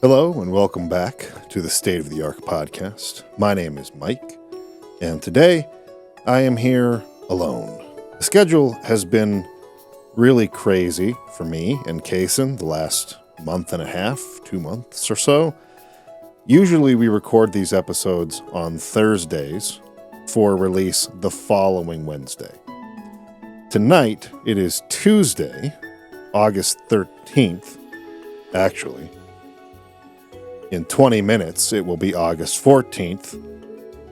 Hello and welcome back to the State of the Arc podcast. My name is Mike, and today I am here alone. The schedule has been really crazy for me and Casen the last month and a half, 2 months or so. Usually we record these episodes on Thursdays for release the following Wednesday. Tonight it is Tuesday, August 13th, actually. In 20 minutes, it will be August 14th,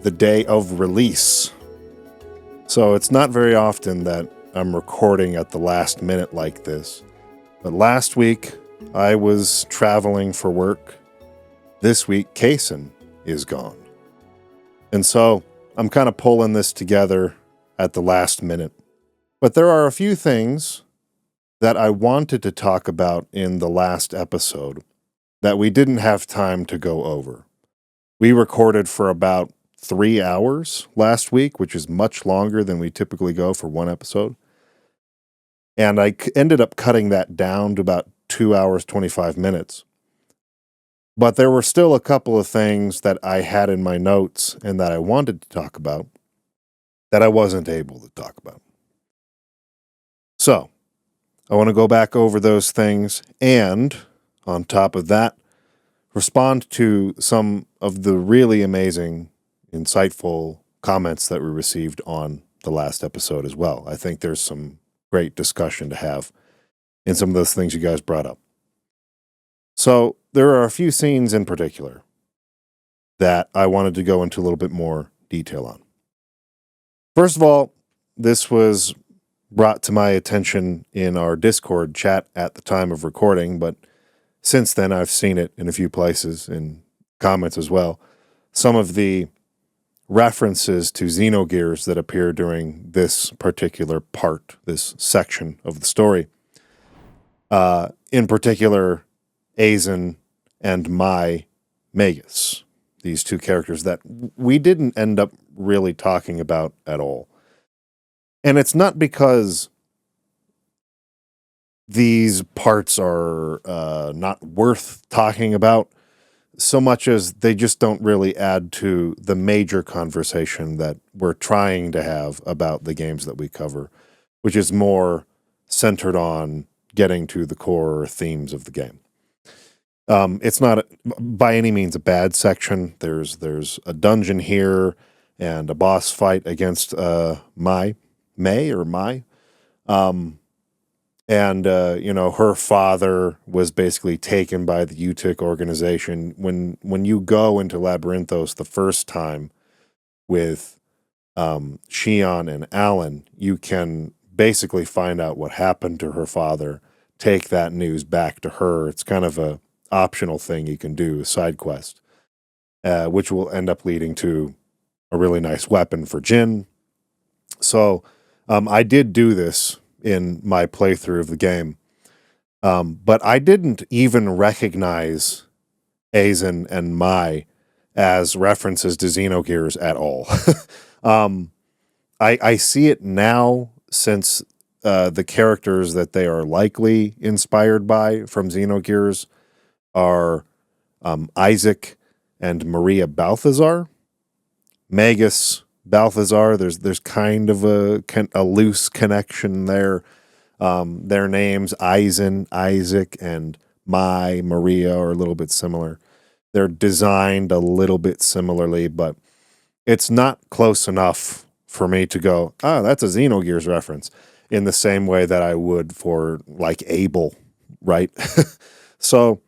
the day of release. So it's not very often that I'm recording at the last minute like this. But last week, I was traveling for work. This week, Casen is gone. And so I'm kind of pulling this together at the last minute. But there are a few things that I wanted to talk about in the last episode that we didn't have time to go over. We recorded for about 3 hours last week, which is much longer than we typically go for one episode. And I ended up cutting that down to about 2 hours, 25 minutes. But there were still a couple of things that I had in my notes and that I wanted to talk about that I wasn't able to talk about. So, I want to go back over those things and, on top of that, respond to some of the really amazing, insightful comments that we received on the last episode as well. I think there's some great discussion to have in some of those things you guys brought up. So there are a few scenes in particular that I wanted to go into a little bit more detail on. First of all, this was brought to my attention in our Discord chat at the time of recording, but since then I've seen it in a few places, in comments as well. Some of the references to Xenogears that appear during this particular part, this section of the story. In particular, Casen and Magus, these two characters that we didn't end up really talking about at all. And it's not because these parts are not worth talking about so much as they just don't really add to the major conversation that we're trying to have about the games that we cover, which is more centered on getting to the core themes of the game. It's not by any means a bad section. There's a dungeon here and a boss fight against Mai. And, her father was basically taken by the UTIC organization. When you go into Labyrinthos the first time with Shion and Alan, you can basically find out what happened to her father, take that news back to her. It's kind of a optional thing you can do, a side quest, which will end up leading to a really nice weapon for Jin. So I did do this in my playthrough of the game. But I didn't even recognize Casen and Mai as references to Xenogears at all. I see it now since the characters that they are likely inspired by from Xenogears are Isaac and Maria Balthazar. Magus, Balthazar, there's kind of a loose connection there. Their names, Isaac, and Maria are a little bit similar. They're designed a little bit similarly, but it's not close enough for me to go, that's a Xenogears reference, in the same way that I would for, like, Abel, right? So,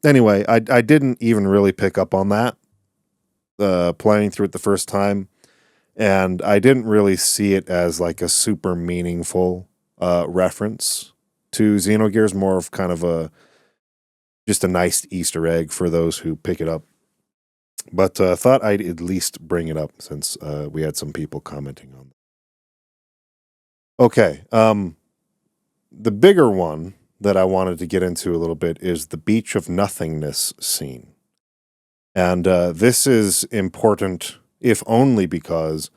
anyway, I didn't even really pick up on that playing through it the first time, and I didn't really see it as like a super meaningful reference to Xenogears, more of kind of just a nice Easter egg for those who pick it up. But thought I'd at least bring it up since we had some people commenting on that. Okay, the bigger one that I wanted to get into a little bit is the Beach of Nothingness scene. And this is important, if only because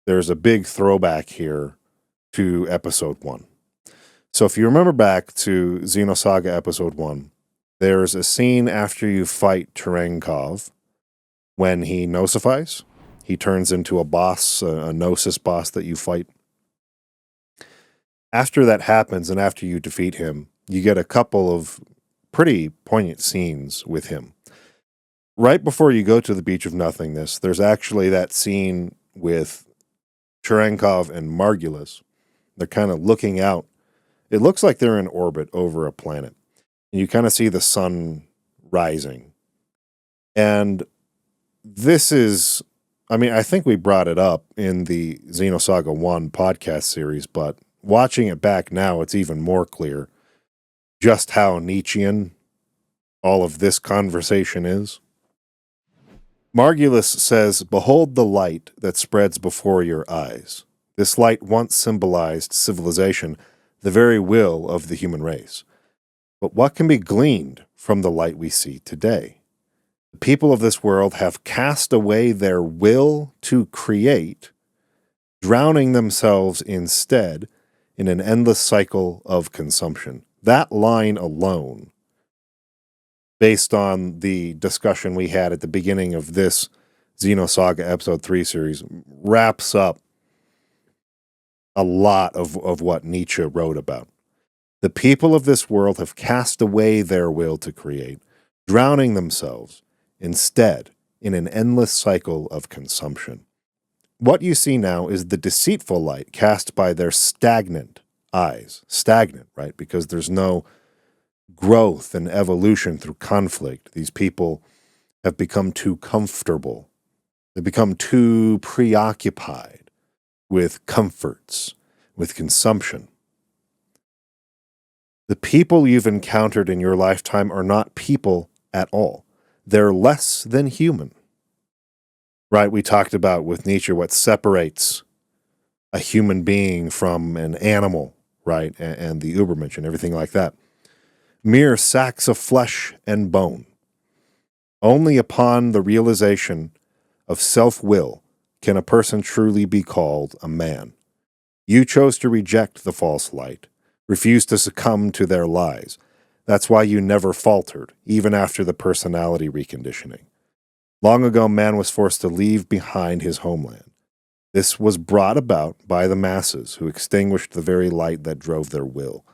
there's a big throwback here to Episode 1. So if you remember back to Xenosaga Episode 1, There's a scene after you fight Terenkov when he nosifies. He turns into a boss, a gnosis boss that you fight. After that happens and after you defeat him, you get a couple of pretty poignant scenes with him. Right before you go to the Beach of Nothingness, there's actually that scene with Cherenkov and Margulis. They're kind of looking out. It looks like they're in orbit over a planet. And you kind of see the sun rising. And this is, I think we brought it up in the Xenosaga 1 podcast series, but watching it back now, it's even more clear just how Nietzschean all of this conversation is. Margulis says, "Behold the light that spreads before your eyes. This light once symbolized civilization, the very will of the human race. But what can be gleaned from the light we see today? The people of this world have cast away their will to create, drowning themselves instead in an endless cycle of consumption." That line alone, based on the discussion we had at the beginning of this Xenosaga Ep.3 series, wraps up a lot of what Nietzsche wrote about. The people of this world have cast away their will to create, drowning themselves instead in an endless cycle of consumption. What you see now is the deceitful light cast by their stagnant eyes. Stagnant, right? Because there's no growth and evolution through conflict. These people have become too comfortable. They've become too preoccupied with comforts, with consumption. The people you've encountered in your lifetime are not people at all. They're less than human. Right? We talked about with Nietzsche what separates a human being from an animal, right? And the Übermensch and everything like that. Mere sacks of flesh and bone. Only upon the realization of self-will can a person truly be called a man. You chose to reject the false light, refuse to succumb to their lies. That's why you never faltered, even after the personality reconditioning. Long ago, man was forced to leave behind his homeland. This was brought about by the masses who extinguished the very light that drove their will.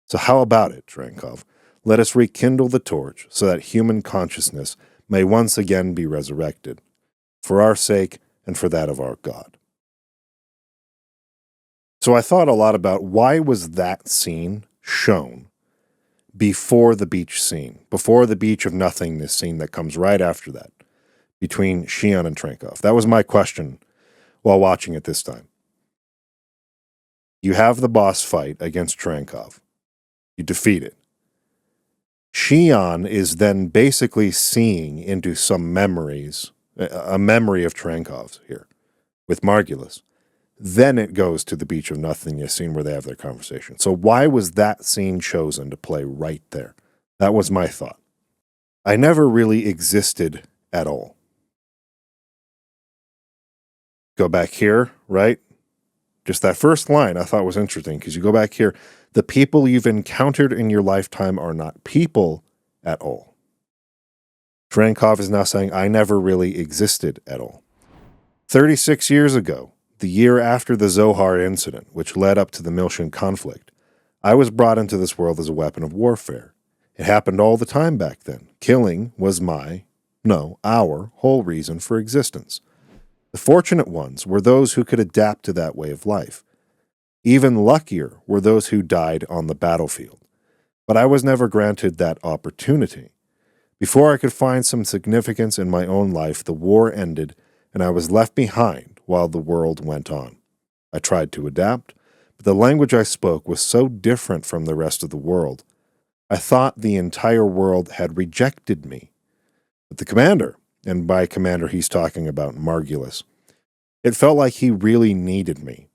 So how about it, Trenkov? Let us rekindle the torch so that human consciousness may once again be resurrected, for our sake and for that of our God. So I thought a lot about why was that scene shown before the beach scene, before the Beach of Nothingness scene that comes right after that, between Shion and Trenkov. That was my question while watching it this time. You have the boss fight against Trenkov. You defeat it. Shion is then basically seeing into some memories, a memory of Trenkov's here, with Margulis. Then it goes to the Beach of Nothingness scene where they have their conversation. So why was that scene chosen to play right there? That was my thought. I never really existed at all. Go back here, right? Just that first line I thought was interesting because you go back here. The people you've encountered in your lifetime are not people at all. Trenkov is now saying, I never really existed at all. 36 years ago, the year after the Zohar incident, which led up to the Milshan conflict, I was brought into this world as a weapon of warfare. It happened all the time back then. Killing was our whole reason for existence. The fortunate ones were those who could adapt to that way of life. Even luckier were those who died on the battlefield. But I was never granted that opportunity. Before I could find some significance in my own life, the war ended, and I was left behind while the world went on. I tried to adapt, but the language I spoke was so different from the rest of the world. I thought the entire world had rejected me. But the commander, and by commander he's talking about Margulis, it felt like he really needed me.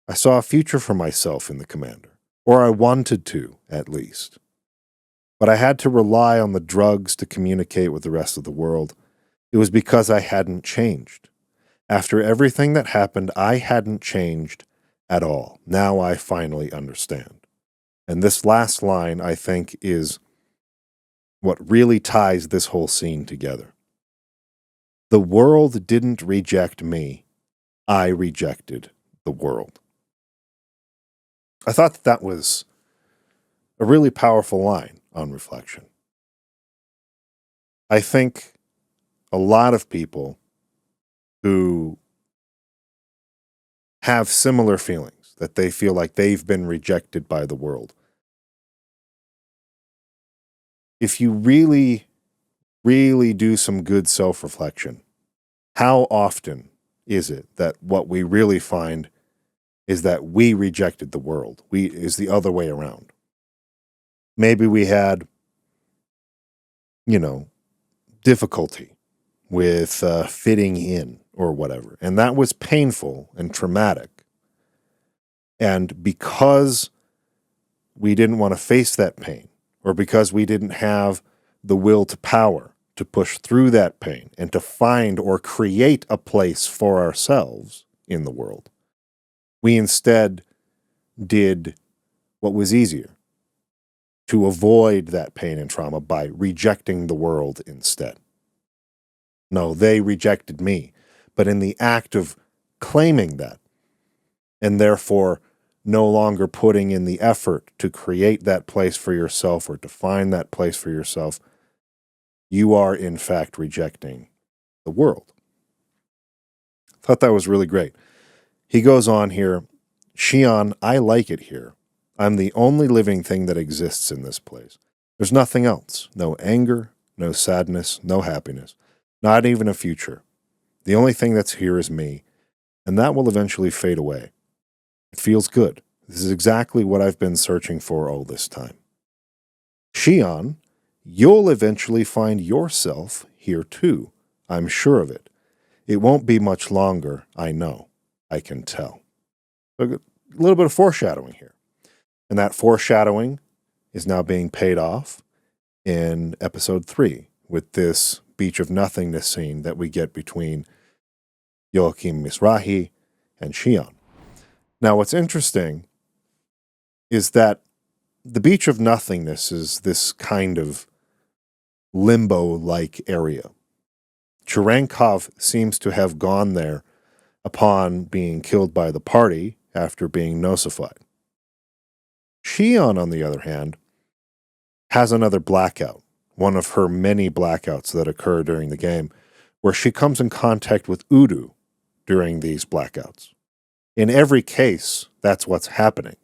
I saw a future for myself in the commander, or I wanted to, at least. But I had to rely on the drugs to communicate with the rest of the world. It was because I hadn't changed. After everything that happened, I hadn't changed at all. Now I finally understand. And this last line, I think, is what really ties this whole scene together. The world didn't reject me. I rejected the world. I thought that was a really powerful line on reflection. I think a lot of people who have similar feelings, that they feel like they've been rejected by the world, if you really, really do some good self-reflection, how often is it that what we really find is that we rejected the world? Is the other way around. Maybe we had, difficulty with fitting in or whatever, and that was painful and traumatic. And because we didn't want to face that pain, or because we didn't have the will to power to push through that pain and to find or create a place for ourselves in the world, we instead did what was easier, to avoid that pain and trauma by rejecting the world instead. No, they rejected me. But in the act of claiming that, and therefore no longer putting in the effort to create that place for yourself or to find that place for yourself, you are in fact rejecting the world. I thought that was really great. He goes on here, Shion, I like it here. I'm the only living thing that exists in this place. There's nothing else. No anger, no sadness, no happiness, not even a future. The only thing that's here is me, and that will eventually fade away. It feels good. This is exactly what I've been searching for all this time. Shion, you'll eventually find yourself here too. I'm sure of it. It won't be much longer, I know. I can tell. A little bit of foreshadowing here. And that foreshadowing is now being paid off in Ep.3 with this Beach of Nothingness scene that we get between Yim Misrahi and Shion. Now, what's interesting is that the Beach of Nothingness is this kind of limbo-like area. Cherenkov seems to have gone there upon being killed by the party after being nosified. Shion, on the other hand, has another blackout, one of her many blackouts that occur during the game, where she comes in contact with Udo during these blackouts. In every case, that's what's happening.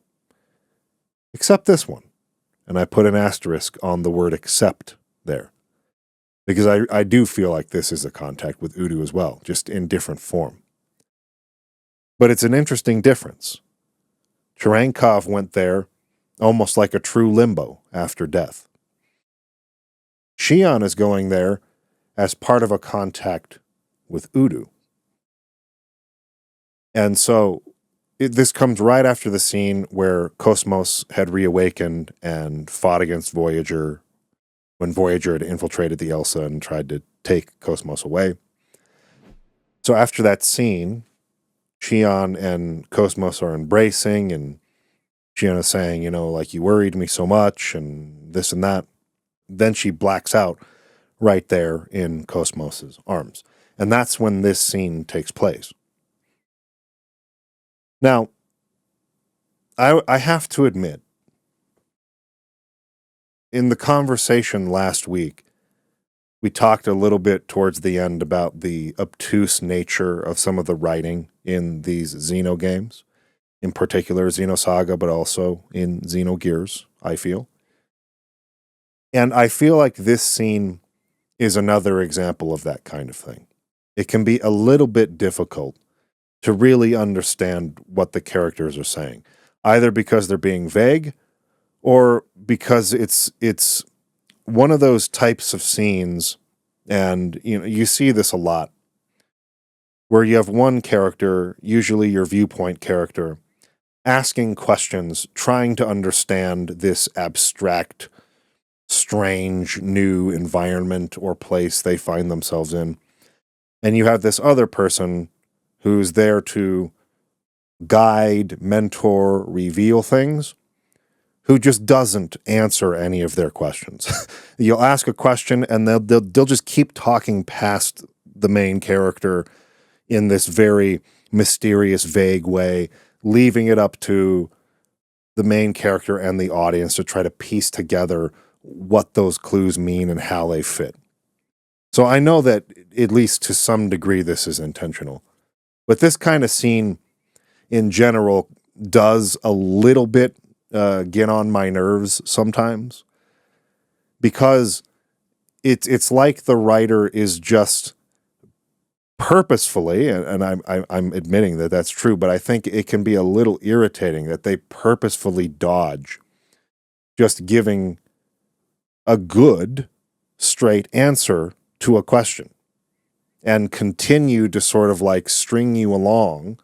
Except this one. And I put an asterisk on the word except there. Because I do feel like this is a contact with Udo as well, just in different form. But it's an interesting difference. Cherenkov went there almost like a true limbo after death. Shion is going there as part of a contact with Udo. And so this comes right after the scene where Cosmos had reawakened and fought against Voyager when Voyager had infiltrated the Elsa and tried to take Cosmos away. So after that scene, Shion and Cosmos are embracing, and Shion is saying, you worried me so much, and this and that. Then she blacks out right there in Cosmos's arms. And that's when this scene takes place. Now, I have to admit, in the conversation last week, we talked a little bit towards the end about the obtuse nature of some of the writing in these Xeno games, in particular Xenosaga, but also in Xenogears, I feel. And I feel like this scene is another example of that kind of thing. It can be a little bit difficult to really understand what the characters are saying, either because they're being vague or because it's one of those types of scenes, and you see this a lot, where you have one character, usually your viewpoint character, asking questions, trying to understand this abstract, strange, new environment or place they find themselves in. And you have this other person who's there to guide, mentor, reveal things, who just doesn't answer any of their questions. You'll ask a question and they'll just keep talking past the main character in this very mysterious, vague way, leaving it up to the main character and the audience to try to piece together what those clues mean and how they fit. So I know that, at least to some degree, this is intentional. But this kind of scene, in general, does a little bit get on my nerves sometimes. Because it's like the writer is just purposefully, and I'm admitting that that's true, but I think it can be a little irritating that they purposefully dodge just giving a good, straight answer to a question and continue to sort of like string you along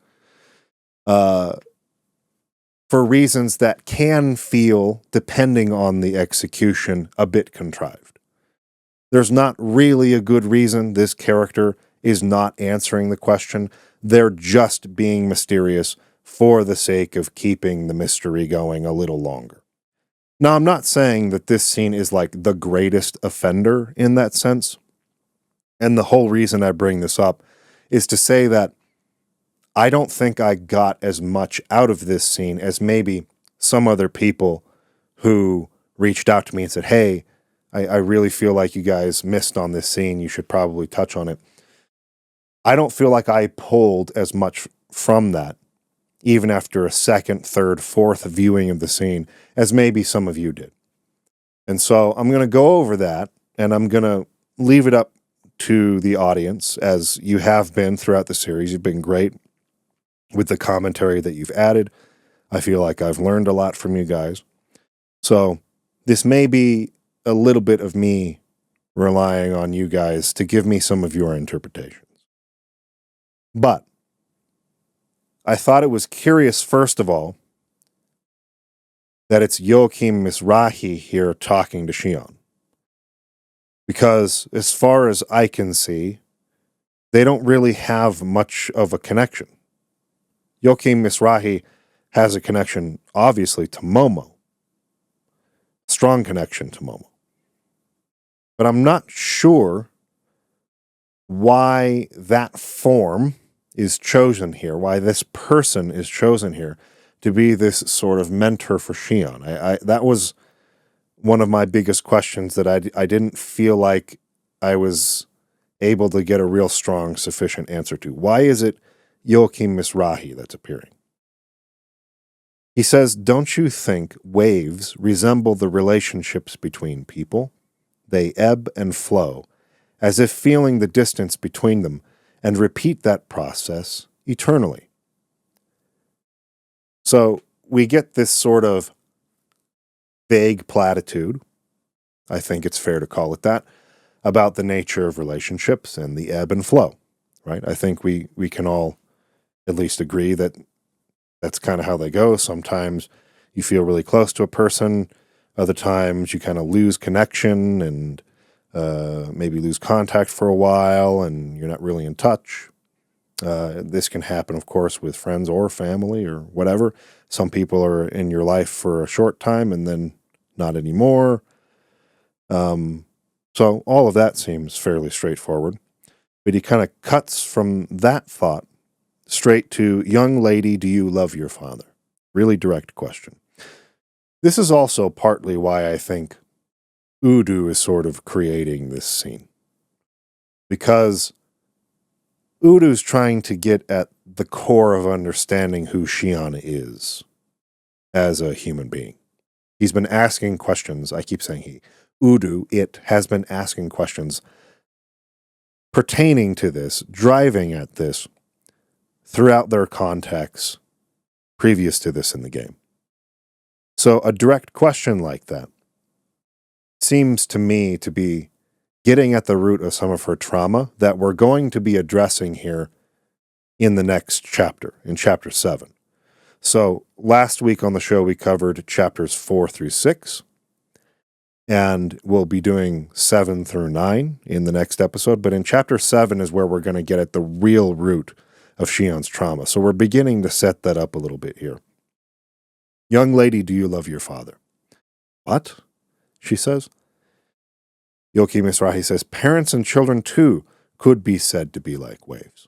for reasons that can feel, depending on the execution, a bit contrived. There's not really a good reason this character is not answering the question. They're just being mysterious for the sake of keeping the mystery going a little longer. Now, I'm not saying that this scene is like the greatest offender in that sense. And the whole reason I bring this up is to say that I don't think I got as much out of this scene as maybe some other people who reached out to me and said, hey, I really feel like you guys missed on this scene. You should probably touch on it. I don't feel like I pulled as much from that, even after a second, third, fourth viewing of the scene, as maybe some of you did. And so I'm going to go over that, and I'm going to leave it up to the audience, as you have been throughout the series. You've been great with the commentary that you've added. I feel like I've learned a lot from you guys. So this may be a little bit of me relying on you guys to give me some of your interpretations. But I thought it was curious, first of all, that it's Yim Misrahi here talking to Shion. Because as far as I can see, they don't really have much of a connection. Yim Misrahi has a connection, obviously, to Momo. Strong connection to Momo. But I'm not sure why that form is chosen here, why this person is chosen here to be this sort of mentor for Shion. That was one of my biggest questions that I didn't feel like I was able to get a real strong, sufficient answer to. Why is it Yim Misrahi that's appearing? He says, don't you think waves resemble the relationships between people? They ebb and flow, as if feeling the distance between them, and repeat that process eternally. So we get this sort of vague platitude, I think it's fair to call it that, about the nature of relationships and the ebb and flow, right? I think we can all at least agree that that's kind of how they go. Sometimes you feel really close to a person, other times you kind of lose connection and maybe lose contact for a while and you're not really in touch. This can happen, of course, with friends or family or whatever. Some people are in your life for a short time and then not anymore. So all of that seems fairly straightforward. But he kind of cuts from that thought straight to, young lady, do you love your father? Really direct question. This is also partly why I think Udo is sort of creating this scene. Because Udo's trying to get at the core of understanding who Shion is as a human being. He's been asking questions. I keep saying he. Udo, it, has been asking questions pertaining to this, driving at this, throughout their contexts previous to this in the game. So a direct question like that seems to me to be getting at the root of some of her trauma that we're going to be addressing here in the next chapter, in Chapter 7. So last week on the show we covered chapters 4 through 6, and we'll be doing 7 through 9 in the next episode, but in Chapter 7 is where we're going to get at the real root of Shion's trauma. So we're beginning to set that up a little bit here. Young lady, do you love your father? What? She says. Yim Misrahi says, parents and children too could be said to be like waves.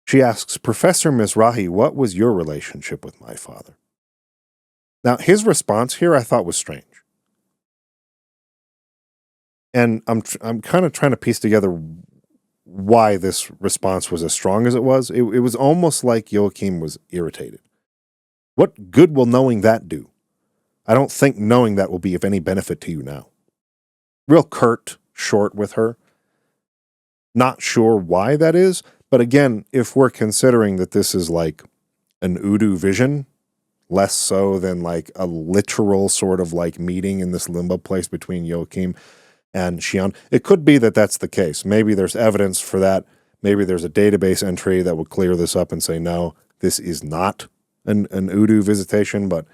She asks, Professor Misrahi, what was your relationship with my father? Now, his response here I thought was strange. And I'm kind of trying to piece together why this response was as strong as it was. It was almost like Joachim was irritated. What good will knowing that do? I don't think knowing that will be of any benefit to you now. Real curt, short with her. Not sure why that is, but again, if we're considering that this is like an Udu vision, less so than like a literal sort of like meeting in this limbo place between Joachim and Shion, it could be that that's the case. Maybe there's evidence for that. Maybe there's a database entry that would clear this up and say, no, this is not an Udu visitation, but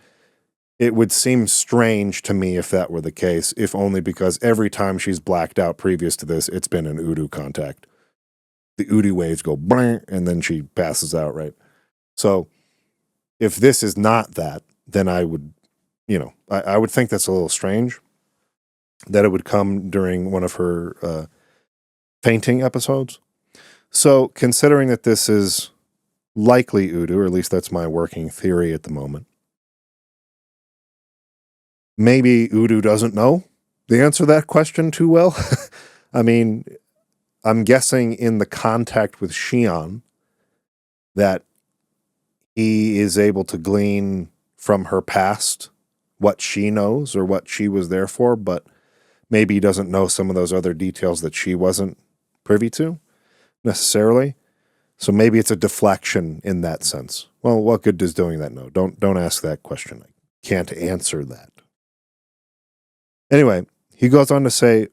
it would seem strange to me if that were the case, if only because every time she's blacked out previous to this, it's been an Udu contact. The Udu waves go blank, and then she passes out, right? So if this is not that, then I would, I would think that's a little strange that it would come during one of her fainting episodes. So considering that this is likely Udu, or at least that's my working theory at the moment, maybe Udu doesn't know the answer to that question too well. I mean, I'm guessing in the contact with Shion that he is able to glean from her past what she knows or what she was there for, but maybe he doesn't know some of those other details that she wasn't privy to necessarily. So maybe it's a deflection in that sense. Well, what good does doing that know? Don't ask that question. I can't answer that. Anyway, he goes on to say,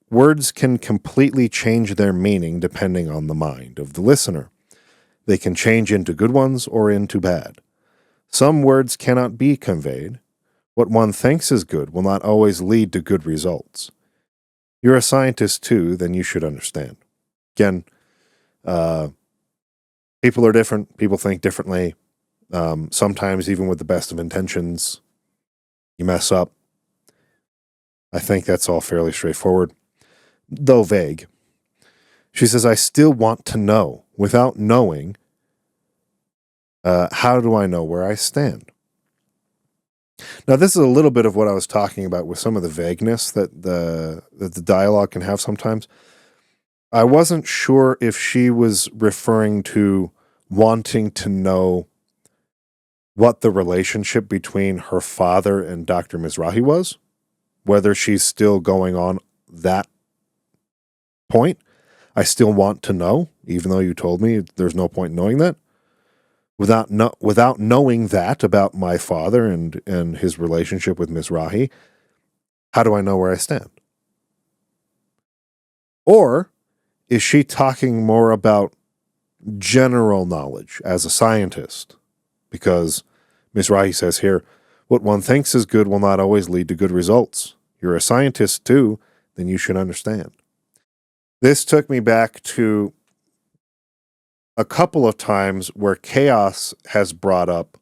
words can completely change their meaning depending on the mind of the listener. They can change into good ones or into bad. Some words cannot be conveyed. What one thinks is good will not always lead to good results. You're a scientist too, then you should understand. Again, people are different. People think differently. Sometimes even with the best of intentions, you mess up. I think that's all fairly straightforward, though vague. She says, I still want to know. Without knowing, how do I know where I stand? Now, this is a little bit of what I was talking about with some of the vagueness that the dialogue can have sometimes. I wasn't sure if she was referring to wanting to know what the relationship between her father and Dr. Misrahi was, whether she's still going on that point. I still want to know, even though you told me there's no point in knowing that. Without knowing that about my father and his relationship with Misrahi, how do I know where I stand? Or is she talking more about general knowledge as a scientist? Because Misrahi says here, what one thinks is good will not always lead to good results. You're a scientist too, then you should understand. This took me back to a couple of times where Chaos has brought up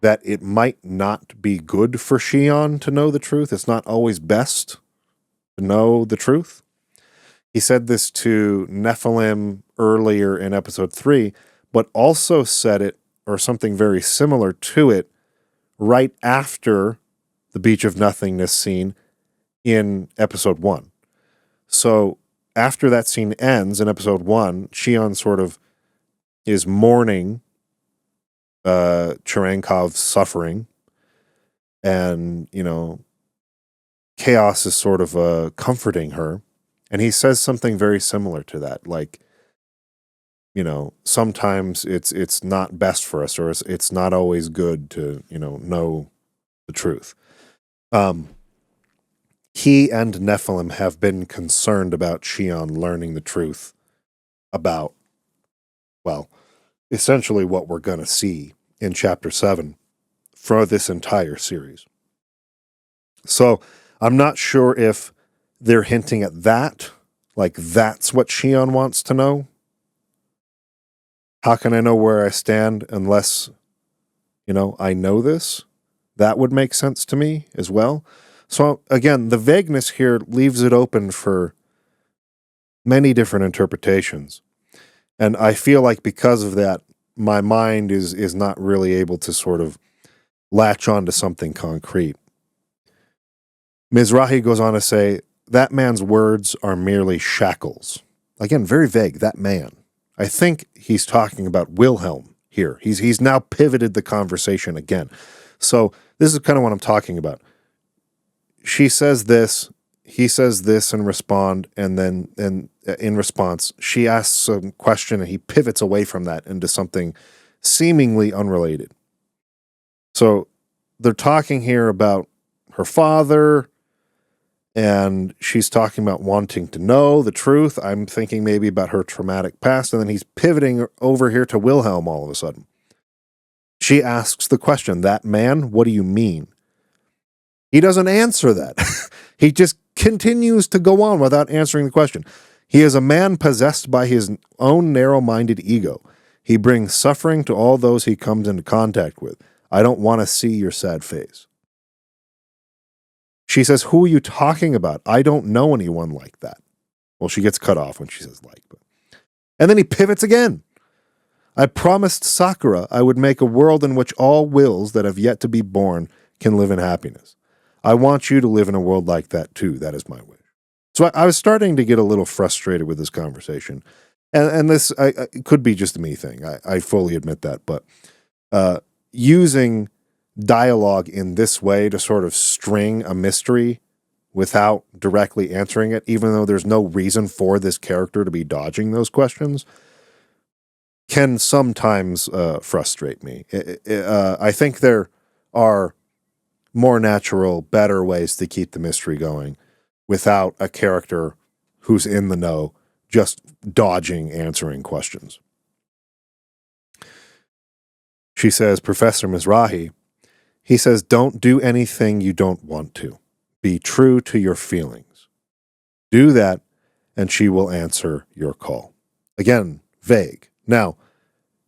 that it might not be good for Shion to know the truth. It's not always best to know the truth. He said this to Nephilim earlier in Ep.3, but also said it, or something very similar to it, right after the Beach of Nothingness scene in Episode 1. So after that scene ends in Episode 1, Shion sort of is mourning Cherenkov's suffering, and, Chaos is sort of comforting her, and he says something very similar to that, like, sometimes it's not best for us, or it's not always good to, know the truth. He and Nephilim have been concerned about Shion learning the truth about, well, essentially what we're going to see in Chapter 7 for this entire series. So I'm not sure if they're hinting at that, like that's what Shion wants to know. How can I know where I stand unless, I know this? that would make sense to me as well. So again, the vagueness here leaves it open for many different interpretations. And I feel like because of that, my mind is not really able to sort of latch on to something concrete. Misrahi goes on to say, that man's words are merely shackles. Again, very vague, that man. I think he's talking about Wilhelm here. He's now pivoted the conversation again. So this is kind of what I'm talking about. She says this, he says this in response, and then in response, she asks a question and he pivots away from that into something seemingly unrelated. So they're talking here about her father, and she's talking about wanting to know the truth. I'm thinking maybe about her traumatic past, and then he's pivoting over here to Wilhelm all of a sudden. She asks the question, that man, what do you mean? He doesn't answer that. He just continues to go on without answering the question. He is a man possessed by his own narrow-minded ego. He brings suffering to all those he comes into contact with. I don't want to see your sad face. She says, who are you talking about? I don't know anyone like that. Well, she gets cut off when she says like. And then he pivots again. I promised Sakura I would make a world in which all wills that have yet to be born can live in happiness. I want you to live in a world like that too. That is my wish. So I was starting to get a little frustrated with this conversation. And this it could be just a me thing. I fully admit that. But using dialogue in this way to sort of string a mystery without directly answering it, even though there's no reason for this character to be dodging those questions, can sometimes frustrate me. I think there are more natural, better ways to keep the mystery going without a character who's in the know just dodging answering questions. She says, Professor Misrahi, he says, don't do anything you don't want to. Be true to your feelings. Do that, and she will answer your call. Again, vague. Now,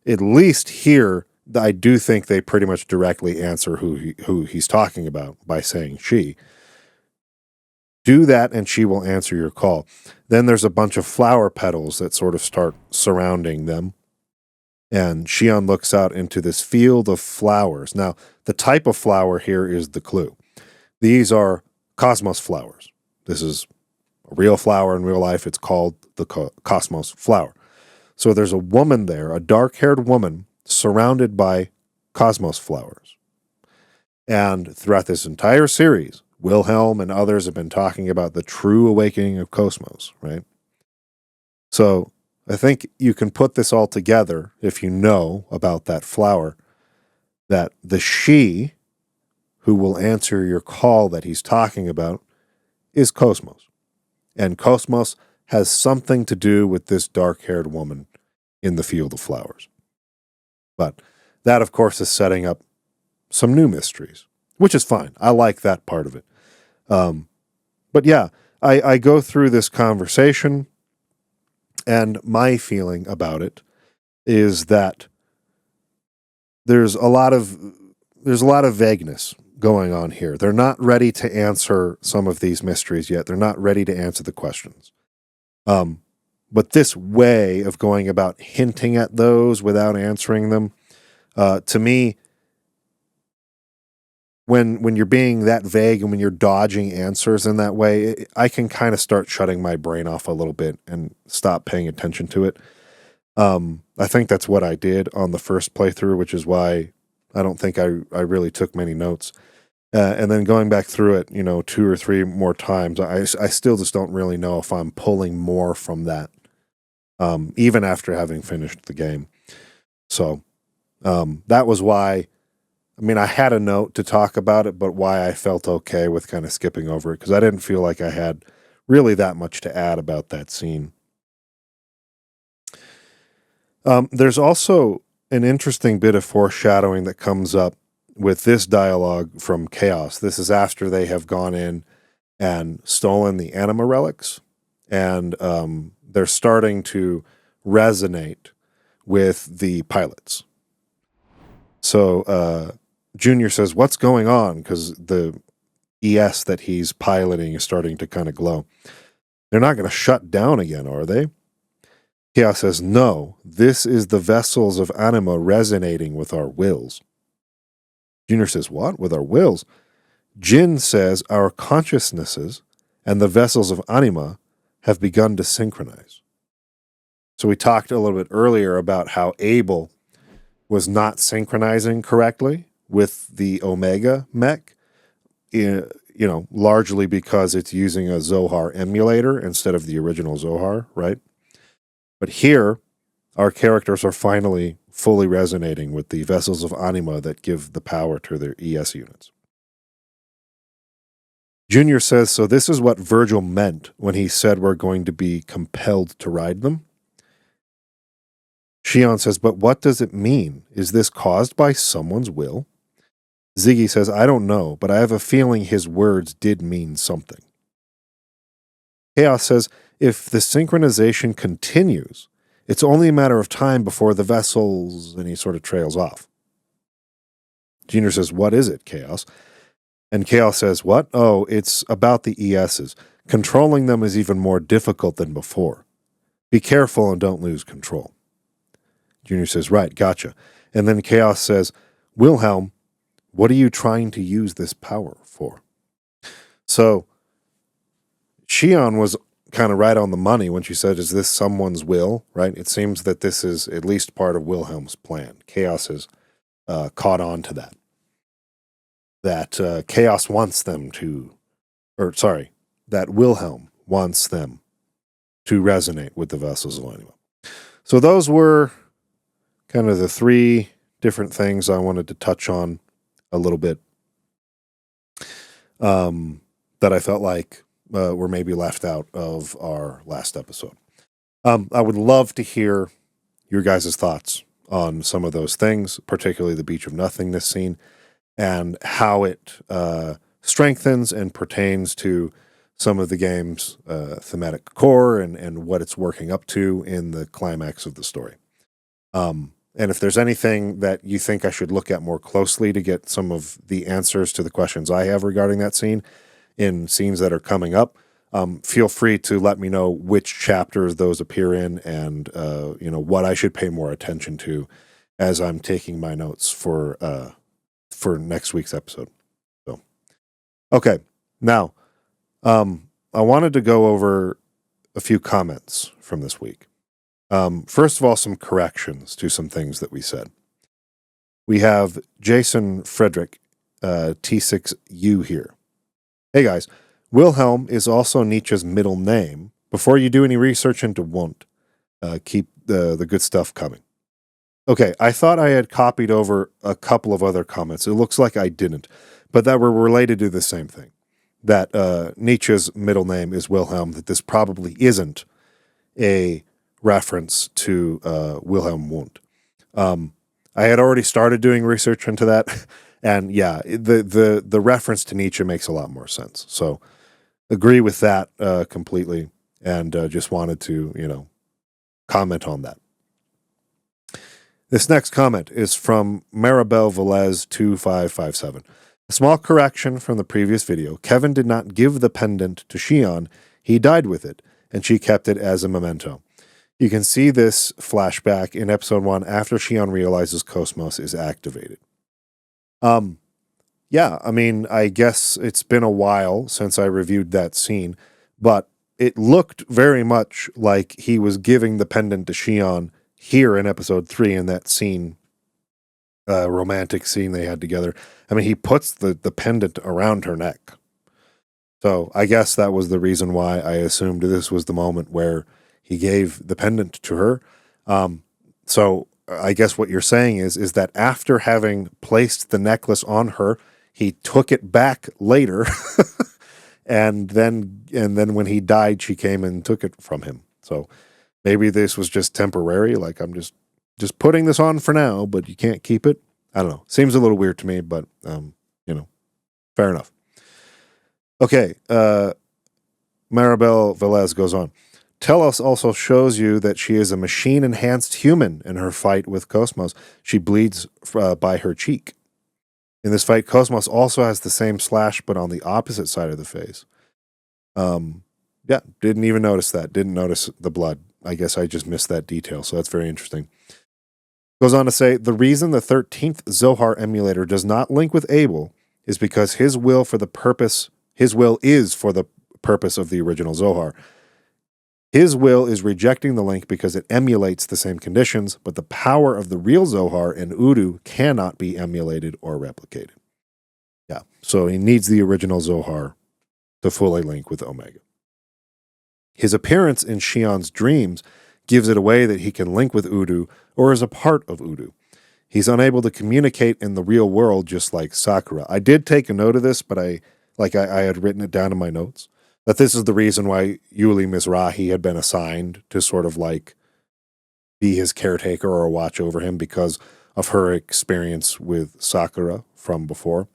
at least here, I do think they pretty much directly answer who he's talking about by saying she. Do that, and she will answer your call. Then there's a bunch of flower petals that sort of start surrounding them. And Shion looks out into this field of flowers. Now, the type of flower here is the clue. These are cosmos flowers. This is a real flower in real life. It's called the cosmos flower. So there's a woman there, a dark-haired woman, surrounded by cosmos flowers. And throughout this entire series, Wilhelm and others have been talking about the true awakening of cosmos, right? So I think you can put this all together if you know about that flower, that the she who will answer your call that he's talking about is Cosmos. And Cosmos has something to do with this dark-haired woman in the field of flowers. But that, of course, is setting up some new mysteries, which is fine. I like that part of it. But yeah, I go through this conversation, and my feeling about it is that there's a lot of vagueness going on here. They're not ready to answer some of these mysteries yet. They're not ready to answer the questions. But this way of going about hinting at those without answering them, to me, when you're being that vague and when you're dodging answers in that way, I can kind of start shutting my brain off a little bit and stop paying attention to it. I think that's what I did on the first playthrough, which is why I don't think I really took many notes. And then going back through it, 2 or 3 more times, I still just don't really know if I'm pulling more from that, even after having finished the game. So that was why, I had a note to talk about it, but why I felt okay with kind of skipping over it, because I didn't feel like I had really that much to add about that scene. There's also an interesting bit of foreshadowing that comes up with this dialogue from Chaos. This is after they have gone in and stolen the anima relics, and they're starting to resonate with the pilots. So Junior says, what's going on? Because the ES that he's piloting is starting to kind of glow. They're not going to shut down again, are they? Chaos says, no, this is the vessels of anima resonating with our wills. Junior says, what? With our wills? Jin says, our consciousnesses and the vessels of anima have begun to synchronize. So we talked a little bit earlier about how Abel was not synchronizing correctly with the Omega mech, largely because it's using a Zohar emulator instead of the original Zohar, right? But here, our characters are finally fully resonating with the vessels of anima that give the power to their ES units. Junior says, so this is what Virgil meant when he said we're going to be compelled to ride them? Shion says, but what does it mean? Is this caused by someone's will? Ziggy says, I don't know, but I have a feeling his words did mean something. Chaos says, if the synchronization continues, it's only a matter of time before the vessels, and he sort of trails off. Junior says, what is it, Chaos? And Chaos says, what? Oh, it's about the ESs. Controlling them is even more difficult than before. Be careful and don't lose control. Junior says, right, gotcha. And then Chaos says, Wilhelm, what are you trying to use this power for? So Shion was kind of right on the money when she said, is this someone's will, right? It seems that this is at least part of Wilhelm's plan. Chaos has caught on to that. That Chaos wants them to, that Wilhelm wants them to resonate with the vessels of anima. So those were kind of the three different things I wanted to touch on a little bit that I felt like were maybe left out of our last episode. I would love to hear your guys' thoughts on some of those things, particularly the Beach of Nothingness scene, and how it strengthens and pertains to some of the game's thematic core and what it's working up to in the climax of the story. And if there's anything that you think I should look at more closely to get some of the answers to the questions I have regarding that scene in scenes that are coming up, feel free to let me know which chapters those appear in and, what I should pay more attention to as I'm taking my notes for next week's episode. So, okay. Now, I wanted to go over a few comments from this week. First of all, some corrections to some things that we said. We have Jason Frederick, T6U here. Hey guys, Wilhelm is also Nietzsche's middle name. Before you do any research into Wundt, keep the good stuff coming. Okay, I thought I had copied over a couple of other comments. It looks like I didn't, but that were related to the same thing. That Nietzsche's middle name is Wilhelm, that this probably isn't a reference to Wilhelm Wundt. I had already started doing research into that, and yeah, the reference to Nietzsche makes a lot more sense. So agree with that completely, and just wanted to, comment on that. This next comment is from Maribel Velez 2557. A small correction from the previous video. Kevin did not give the pendant to Shion. He died with it, and she kept it as a memento. You can see this flashback in episode 1 after Shion realizes Cosmos is activated. Yeah, I mean, I guess it's been a while since I reviewed that scene, but it looked very much like he was giving the pendant to Shion here in episode 3 in that scene, romantic scene they had together. I mean, he puts the pendant around her neck. So I guess that was the reason why I assumed this was the moment where he gave the pendant to her. So I guess what you're saying is that after having placed the necklace on her, he took it back later, and then when he died, she came and took it from him. So maybe this was just temporary, like I'm just putting this on for now, but you can't keep it. I don't know. Seems a little weird to me, but fair enough. Okay, Maribel Velez goes on. Telos also shows you that she is a machine-enhanced human in her fight with Cosmos. She bleeds by her cheek. In this fight, Cosmos also has the same slash, but on the opposite side of the face. Yeah, didn't even notice that. Didn't notice the blood. I guess I just missed that detail, so that's very interesting. Goes on to say, the reason the 13th Zohar emulator does not link with Abel is because his will is for the purpose of the original Zohar. His will is rejecting the link because it emulates the same conditions, but the power of the real Zohar in Udu cannot be emulated or replicated. Yeah, so he needs the original Zohar to fully link with Omega. His appearance in Shion's dreams gives it away that he can link with Udu or is a part of Udu. He's unable to communicate in the real world, just like Sakura. I did take a note of this, but I had written it down in my notes, that this is the reason why Yim Misrahi had been assigned to sort of like be his caretaker or watch over him because of her experience with Sakura from before.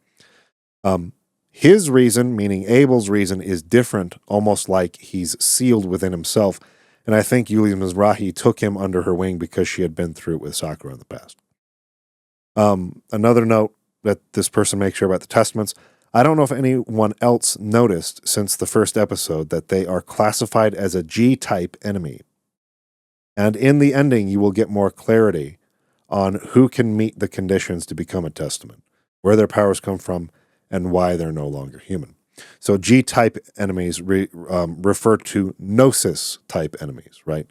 His reason, meaning Abel's reason, is different, almost like he's sealed within himself. And I think Yim Misrahi took him under her wing because she had been through it with Sakura in the past. Another note that this person makes sure about the Testaments. I don't know if anyone else noticed since the first episode that they are classified as a G-type enemy. And in the ending, you will get more clarity on who can meet the conditions to become a Testament, where their powers come from, and why they're no longer human. So G-type enemies refer to Gnosis-type enemies, right?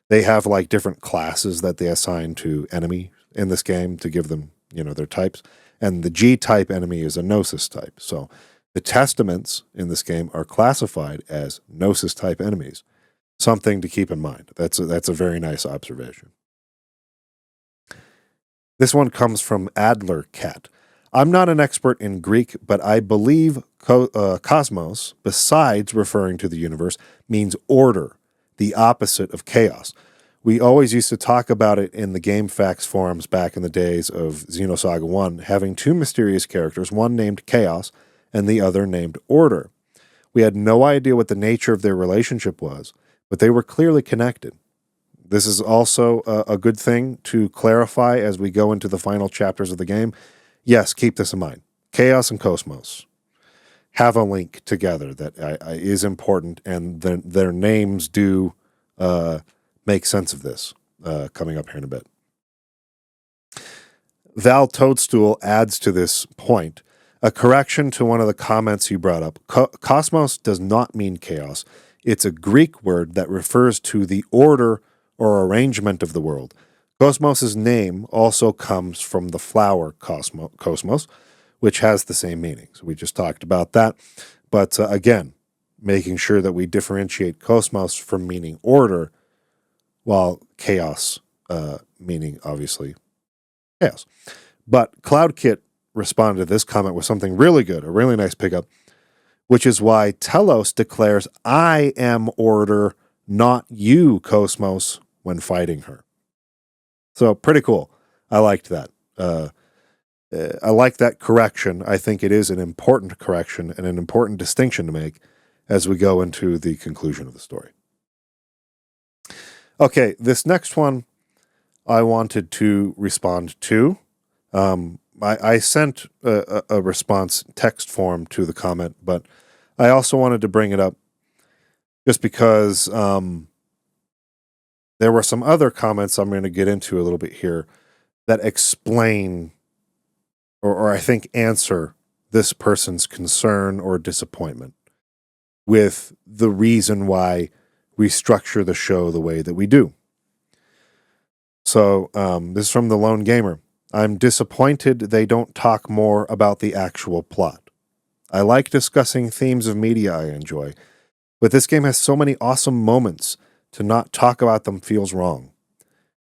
They have like different classes that they assign to enemy in this game to give them, their types. And the G-type enemy is a Gnosis type. So the Testaments in this game are classified as Gnosis-type enemies. Something to keep in mind. That's a very nice observation. This one comes from Adler Cat. I'm not an expert in Greek, but I believe cosmos, besides referring to the universe, means order, the opposite of chaos. We always used to talk about it in the GameFAQs forums back in the days of Xenosaga 1, having two mysterious characters, one named Chaos and the other named Order. We had no idea what the nature of their relationship was, but they were clearly connected. This is also a good thing to clarify as we go into the final chapters of the game. Yes, keep this in mind. Chaos and Cosmos have a link together that is important, and their names do make sense of this coming up here in a bit. Val Toadstool adds to this point a correction to one of the comments you brought up. Cosmos does not mean chaos. It's a Greek word that refers to the order or arrangement of the world. Cosmos' name also comes from the flower cosmos, which has the same meaning. So we just talked about that. But again, making sure that we differentiate cosmos from meaning order, while chaos meaning, obviously, chaos. But CloudKit responded to this comment with something really good, a really nice pickup, which is why Telos declares, I am order, not you, Cosmos, when fighting her. So pretty cool. I liked that. I like that correction. I think it is an important correction and an important distinction to make as we go into the conclusion of the story. Okay, this next one I wanted to respond to. I sent a response text form to the comment, but I also wanted to bring it up just because there were some other comments I'm going to get into a little bit here that explain or I think answer this person's concern or disappointment with the reason why we structure the show the way that we do. So this is from the Lone Gamer. I'm disappointed they don't talk more about the actual plot. I like discussing themes of media I enjoy, but this game has so many awesome moments, to not talk about them feels wrong.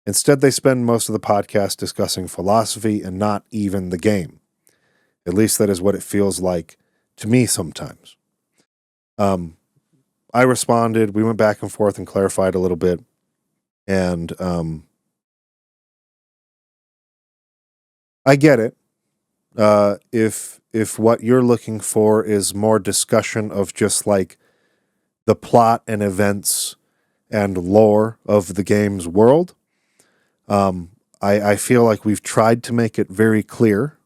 Instead, they spend most of the podcast discussing philosophy and not even the game. At least that is what it feels like to me sometimes. I responded, we went back and forth and clarified a little bit, and I get it. If what you're looking for is more discussion of just like the plot and events and lore of the game's world, I feel like we've tried to make it very clear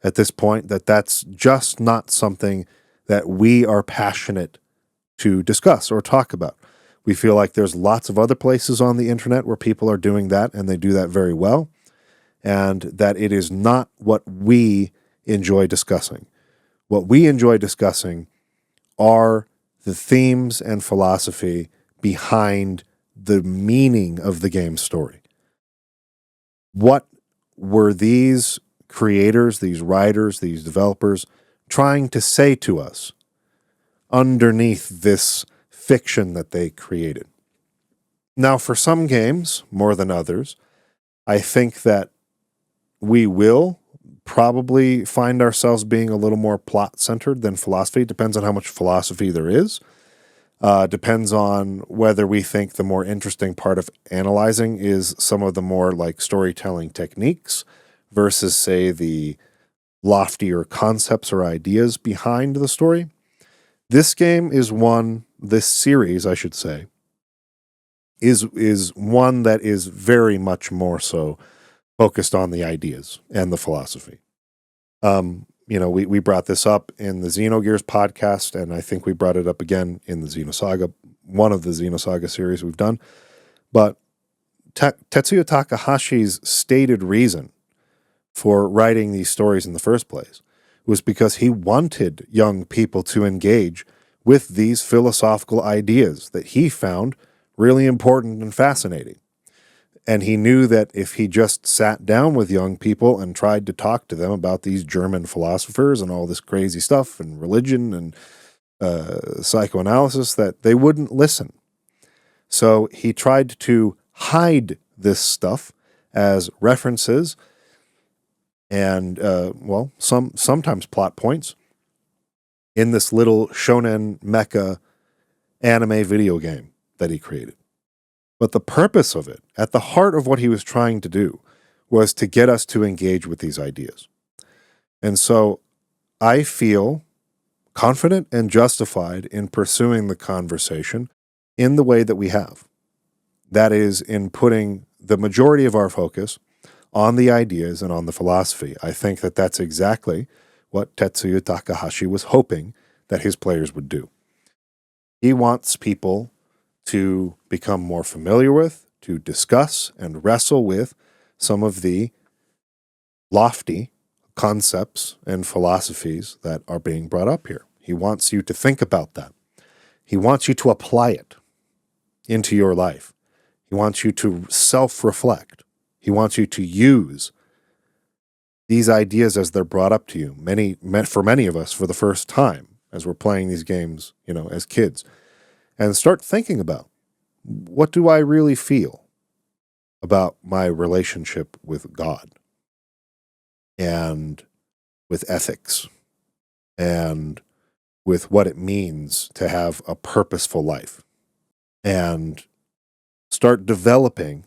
at this point that that's just not something that we are passionate to discuss or talk about. We feel like there's lots of other places on the internet where people are doing that, and they do that very well, and that it is not what we enjoy discussing. What we enjoy discussing are the themes and philosophy behind the meaning of the game's story. What were these creators, these writers, these developers trying to say to us underneath this fiction that they created? Now, for some games, more than others, I think that we will probably find ourselves being a little more plot-centered than philosophy. It depends on how much philosophy there is. Depends on whether we think the more interesting part of analyzing is some of the more like storytelling techniques versus, say, the loftier concepts or ideas behind the story. This series, I should say, is one that is very much more so focused on the ideas and the philosophy. We brought this up in the Xenogears podcast, and I think we brought it up again in the Xenosaga, one of the Xenosaga series we've done. But Tetsuya Takahashi's stated reason for writing these stories in the first place was because he wanted young people to engage with these philosophical ideas that he found really important and fascinating. And he knew that if he just sat down with young people and tried to talk to them about these German philosophers and all this crazy stuff and religion and psychoanalysis, that they wouldn't listen. So he tried to hide this stuff as references and, sometimes plot points in this little shonen mecha anime video game that he created. But the purpose of it, at the heart of what he was trying to do, was to get us to engage with these ideas. And so I feel confident and justified in pursuing the conversation in the way that we have. That is, in putting the majority of our focus on the ideas and on the philosophy. I think that that's exactly what Tetsuya Takahashi was hoping that his players would do. He wants people to become more familiar with, to discuss and wrestle with some of the lofty concepts and philosophies that are being brought up here. He wants you to think about that. He wants you to apply it into your life. He wants you to self-reflect. He wants you to use these ideas as they're brought up to you. For many of us, for the first time, as we're playing these games, as kids. And start thinking about, what do I really feel about my relationship with God and with ethics and with what it means to have a purposeful life, and start developing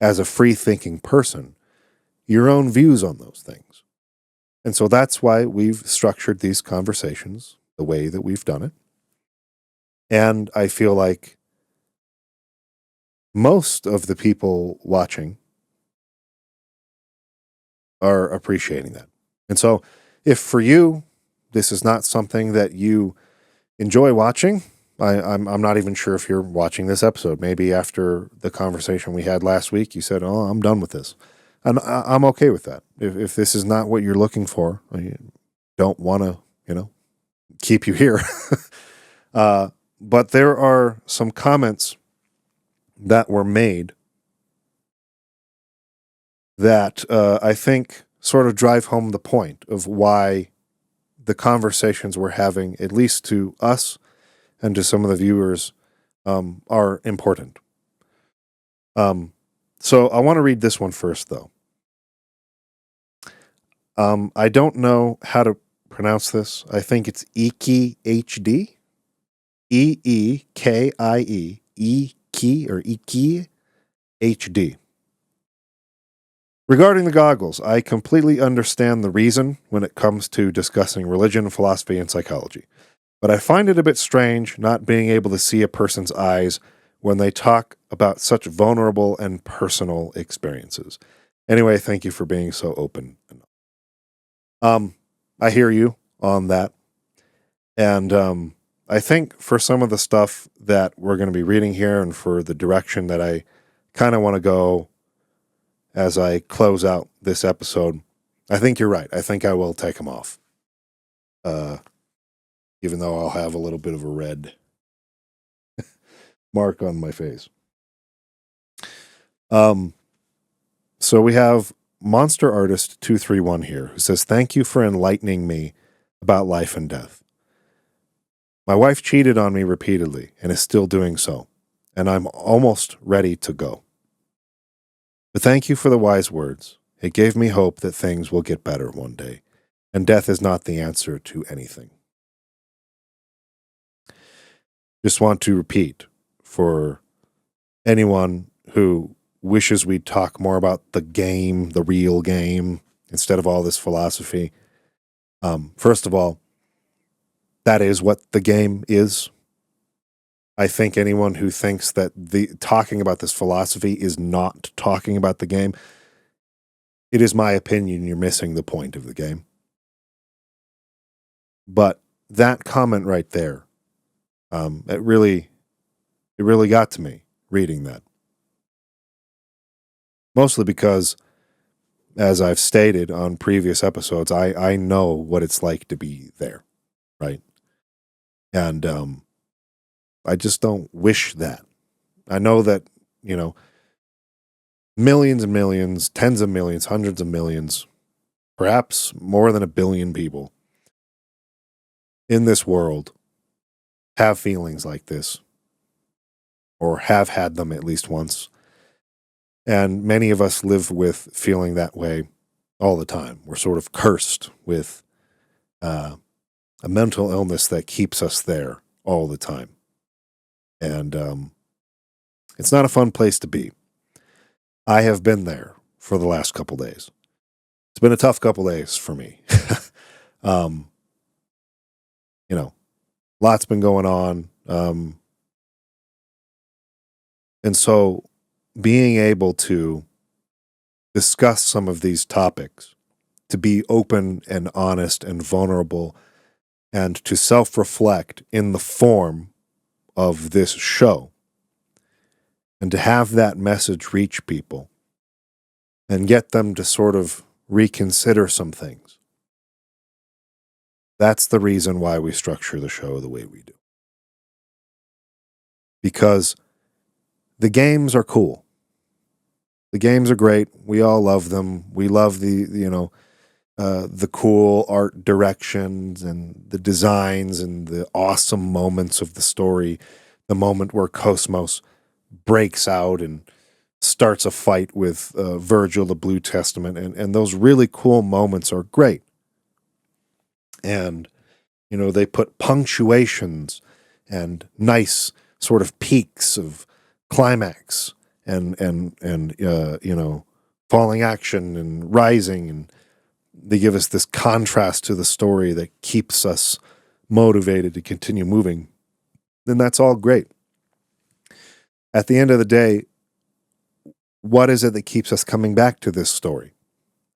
as a free-thinking person your own views on those things. And so that's why we've structured these conversations the way that we've done it. And I feel like most of the people watching are appreciating that. And so if for you, this is not something that you enjoy watching, I'm not even sure if you're watching this episode. Maybe after the conversation we had last week, you said, oh, I'm done with this. And I'm okay with that. If this is not what you're looking for, I don't want to, keep you here. But there are some comments that were made that I think sort of drive home the point of why the conversations we're having, at least to us and to some of the viewers, are important. So I want to read this one first, though. I don't know how to pronounce this. I think it's Eekie HD. Eekie, Eekie, or Eekie HD. Regarding the goggles, I completely understand the reason when it comes to discussing religion, philosophy, and psychology. But I find it a bit strange not being able to see a person's eyes when they talk about such vulnerable and personal experiences. Anyway, thank you for being so open. I hear you on that. And I think for some of the stuff that we're going to be reading here and for the direction that I kind of want to go as I close out this episode, I think you're right. I think I will take them off. Even though I'll have a little bit of a red mark on my face. So we have Monster Artist 231 here, who says, "Thank you for enlightening me about life and death. My wife cheated on me repeatedly and is still doing so, and I'm almost ready to go. But thank you for the wise words. It gave me hope that things will get better one day, and death is not the answer to anything." Just want to repeat for anyone who wishes we'd talk more about the game, the real game, instead of all this philosophy. First of all, that is what the game is. I think anyone who thinks that the talking about this philosophy is not talking about the game, it is my opinion you're missing the point of the game. But that comment right there, it really got to me reading that. Mostly because, as I've stated on previous episodes, I know what it's like to be there, right? And I just don't wish that. I know that, millions and millions, tens of millions, hundreds of millions, perhaps more than 1 billion people in this world have feelings like this, or have had them at least once. And many of us live with feeling that way all the time. We're sort of cursed with a mental illness that keeps us there all the time. And it's not a fun place to be. I have been there for the last couple days. It's been a tough couple days for me. Lots been going on. And so being able to discuss some of these topics, to be open and honest and vulnerable, and to self-reflect in the form of this show, and to have that message reach people and get them to sort of reconsider some things. That's the reason why we structure the show the way we do. Because the games are cool. The games are great. We all love them. We love the cool art directions and the designs and the awesome moments of the story. The moment where Cosmos breaks out and starts a fight with Virgil, the Blue Testament, and those really cool moments are great. And, they put punctuations and nice sort of peaks of climax and falling action and rising, and they give us this contrast to the story that keeps us motivated to continue moving. Then that's all great. At the end of the day, what is it that keeps us coming back to this story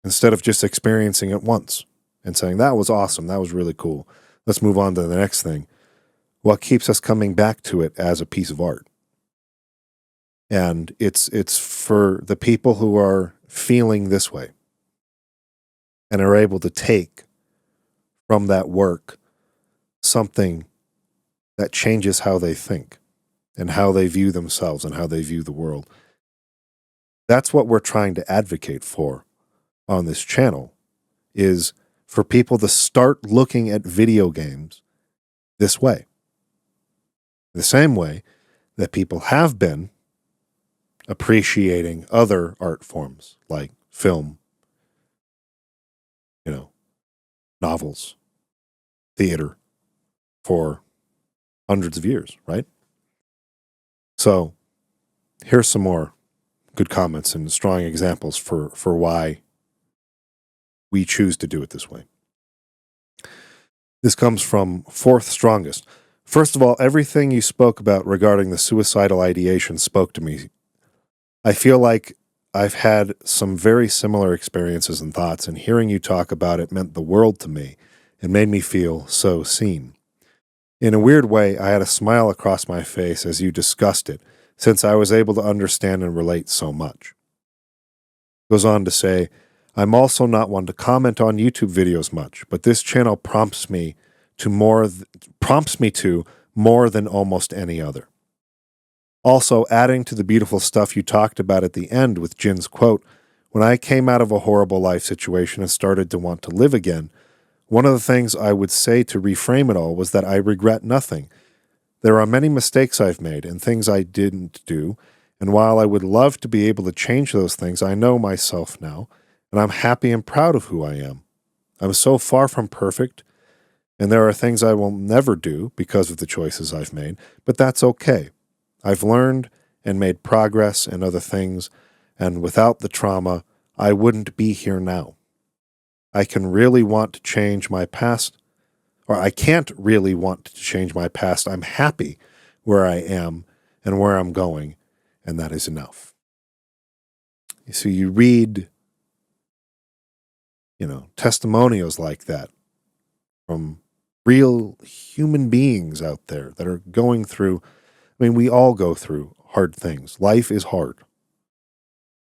instead of just experiencing it once and saying, that was awesome, that was really cool, let's move on to the next thing? What keeps us coming back to it as a piece of art? And it's for the people who are feeling this way and are able to take from that work something that changes how they think and how they view themselves and how they view the world. That's what we're trying to advocate for on this channel, is for people to start looking at video games this way. The same way that people have been appreciating other art forms like film, novels, theater for hundreds of years, right? So here's some more good comments and strong examples for why we choose to do it this way. This comes from Fourth Strongest. First of all, everything you spoke about regarding the suicidal ideation spoke to me. I feel like I've had some very similar experiences and thoughts, and hearing you talk about it meant the world to me and made me feel so seen. In a weird way, I had a smile across my face as you discussed it, since I was able to understand and relate so much. Goes on to say, I'm also not one to comment on YouTube videos much, but this channel prompts me to more than almost any other. Also, adding to the beautiful stuff you talked about at the end with Jin's quote, when I came out of a horrible life situation and started to want to live again, one of the things I would say to reframe it all was that I regret nothing. There are many mistakes I've made and things I didn't do, and while I would love to be able to change those things, I know myself now, and I'm happy and proud of who I am. I'm so far from perfect, and there are things I will never do because of the choices I've made, but that's okay. I've learned and made progress and other things, and without the trauma, I wouldn't be here now. I can really want to change my past, or I can't really want to change my past. I'm happy where I am and where I'm going, and that is enough. So you read, testimonials like that from real human beings out there that are going through, we all go through hard things. Life is hard.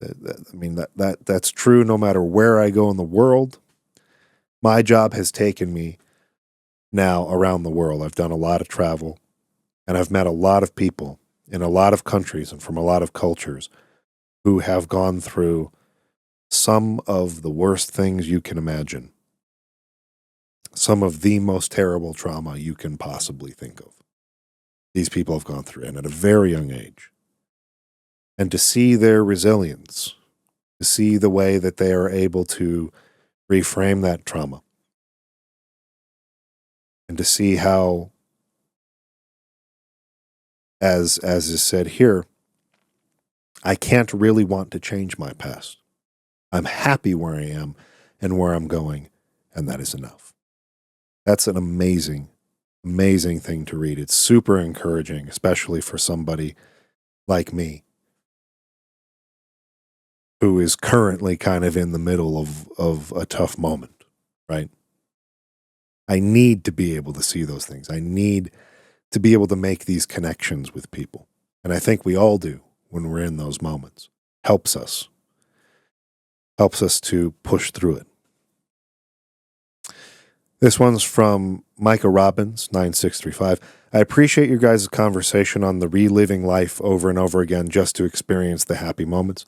That's true no matter where I go in the world. My job has taken me now around the world. I've done a lot of travel, and I've met a lot of people in a lot of countries and from a lot of cultures who have gone through some of the worst things you can imagine. Some of the most terrible trauma you can possibly think of. These people have gone through, and at a very young age. And to see their resilience, to see the way that they are able to reframe that trauma, and to see how, as is said here, I can't really want to change my past. I'm happy where I am and where I'm going, and that is enough. That's an amazing, amazing thing to read. It's super encouraging, especially for somebody like me, who is currently kind of in the middle of a tough moment, right? I need to be able to see those things. I need to be able to make these connections with people. And I think we all do when we're in those moments. Helps us to push through it. This one's from Micah Robbins, 9635. I appreciate your guys' conversation on the reliving life over and over again just to experience the happy moments.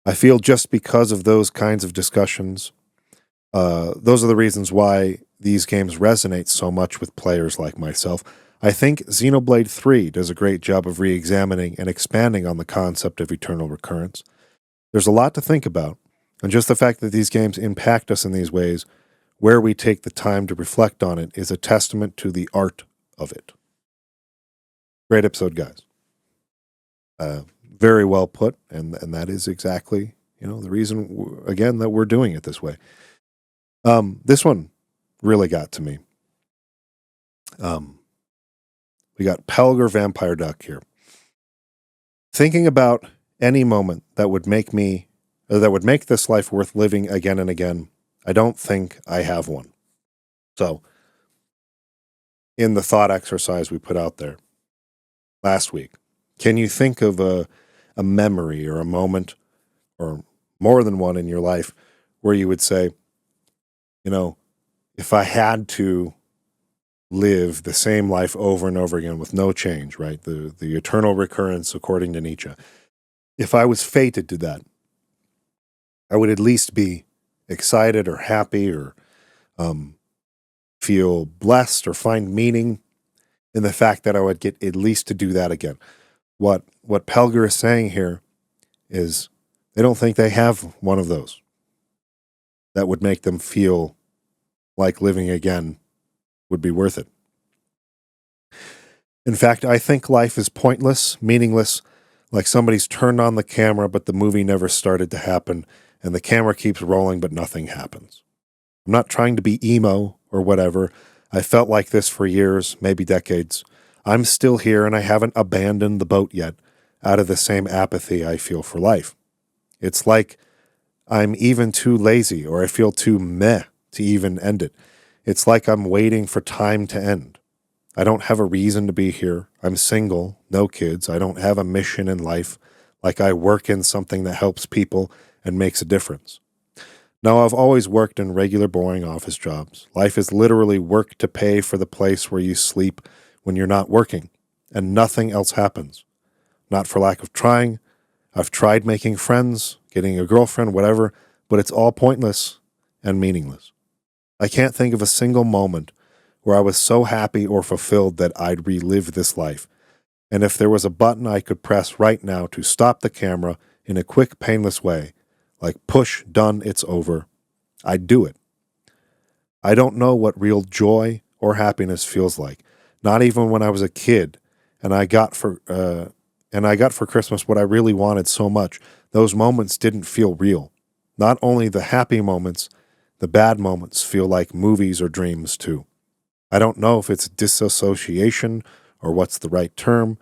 I feel just because of those kinds of discussions, those are the reasons why these games resonate so much with players like myself. I think Xenoblade 3 does a great job of re-examining and expanding on the concept of eternal recurrence. There's a lot to think about, and just the fact that these games impact us in these ways, where we take the time to reflect on it, is a testament to the art of it. Great episode, guys. Very well put, and that is exactly, the reason, again, that we're doing it this way. This one really got to me. We got Pelger Vampire Duck here. Thinking about any moment that would make this life worth living again and again, I don't think I have one. So, in the thought exercise we put out there last week, can you think of a memory or a moment, or more than one in your life, where you would say, if I had to live the same life over and over again with no change, right? The eternal recurrence according to Nietzsche. If I was fated to that, I would at least be excited or happy or feel blessed or find meaning in the fact that I would get at least to do that again. What Pelger is saying here is they don't think they have one of those that would make them feel like living again would be worth it. In fact, I think life is pointless, meaningless, like somebody's turned on the camera but the movie never started to happen, and the camera keeps rolling but nothing happens. I'm not trying to be emo or whatever. I felt like this for years, maybe decades. I'm still here and I haven't abandoned the boat yet, out of the same apathy I feel for life. It's like I'm even too lazy or I feel too meh to even end it. It's like I'm waiting for time to end. I don't have a reason to be here. I'm single, no kids. I don't have a mission in life, like I work in something that helps people and makes a difference. No, I've always worked in regular, boring office jobs. Life is literally work to pay for the place where you sleep when you're not working, and nothing else happens. Not for lack of trying. I've tried making friends, getting a girlfriend, whatever, but it's all pointless and meaningless. I can't think of a single moment where I was so happy or fulfilled that I'd relive this life. And if there was a button I could press right now to stop the camera in a quick, painless way, like push, done, it's over, I'd do it. I don't know what real joy or happiness feels like, not even when I was a kid, and I got for Christmas what I really wanted so much. Those moments didn't feel real. Not only the happy moments, the bad moments feel like movies or dreams too. I don't know if it's disassociation or what's the right term,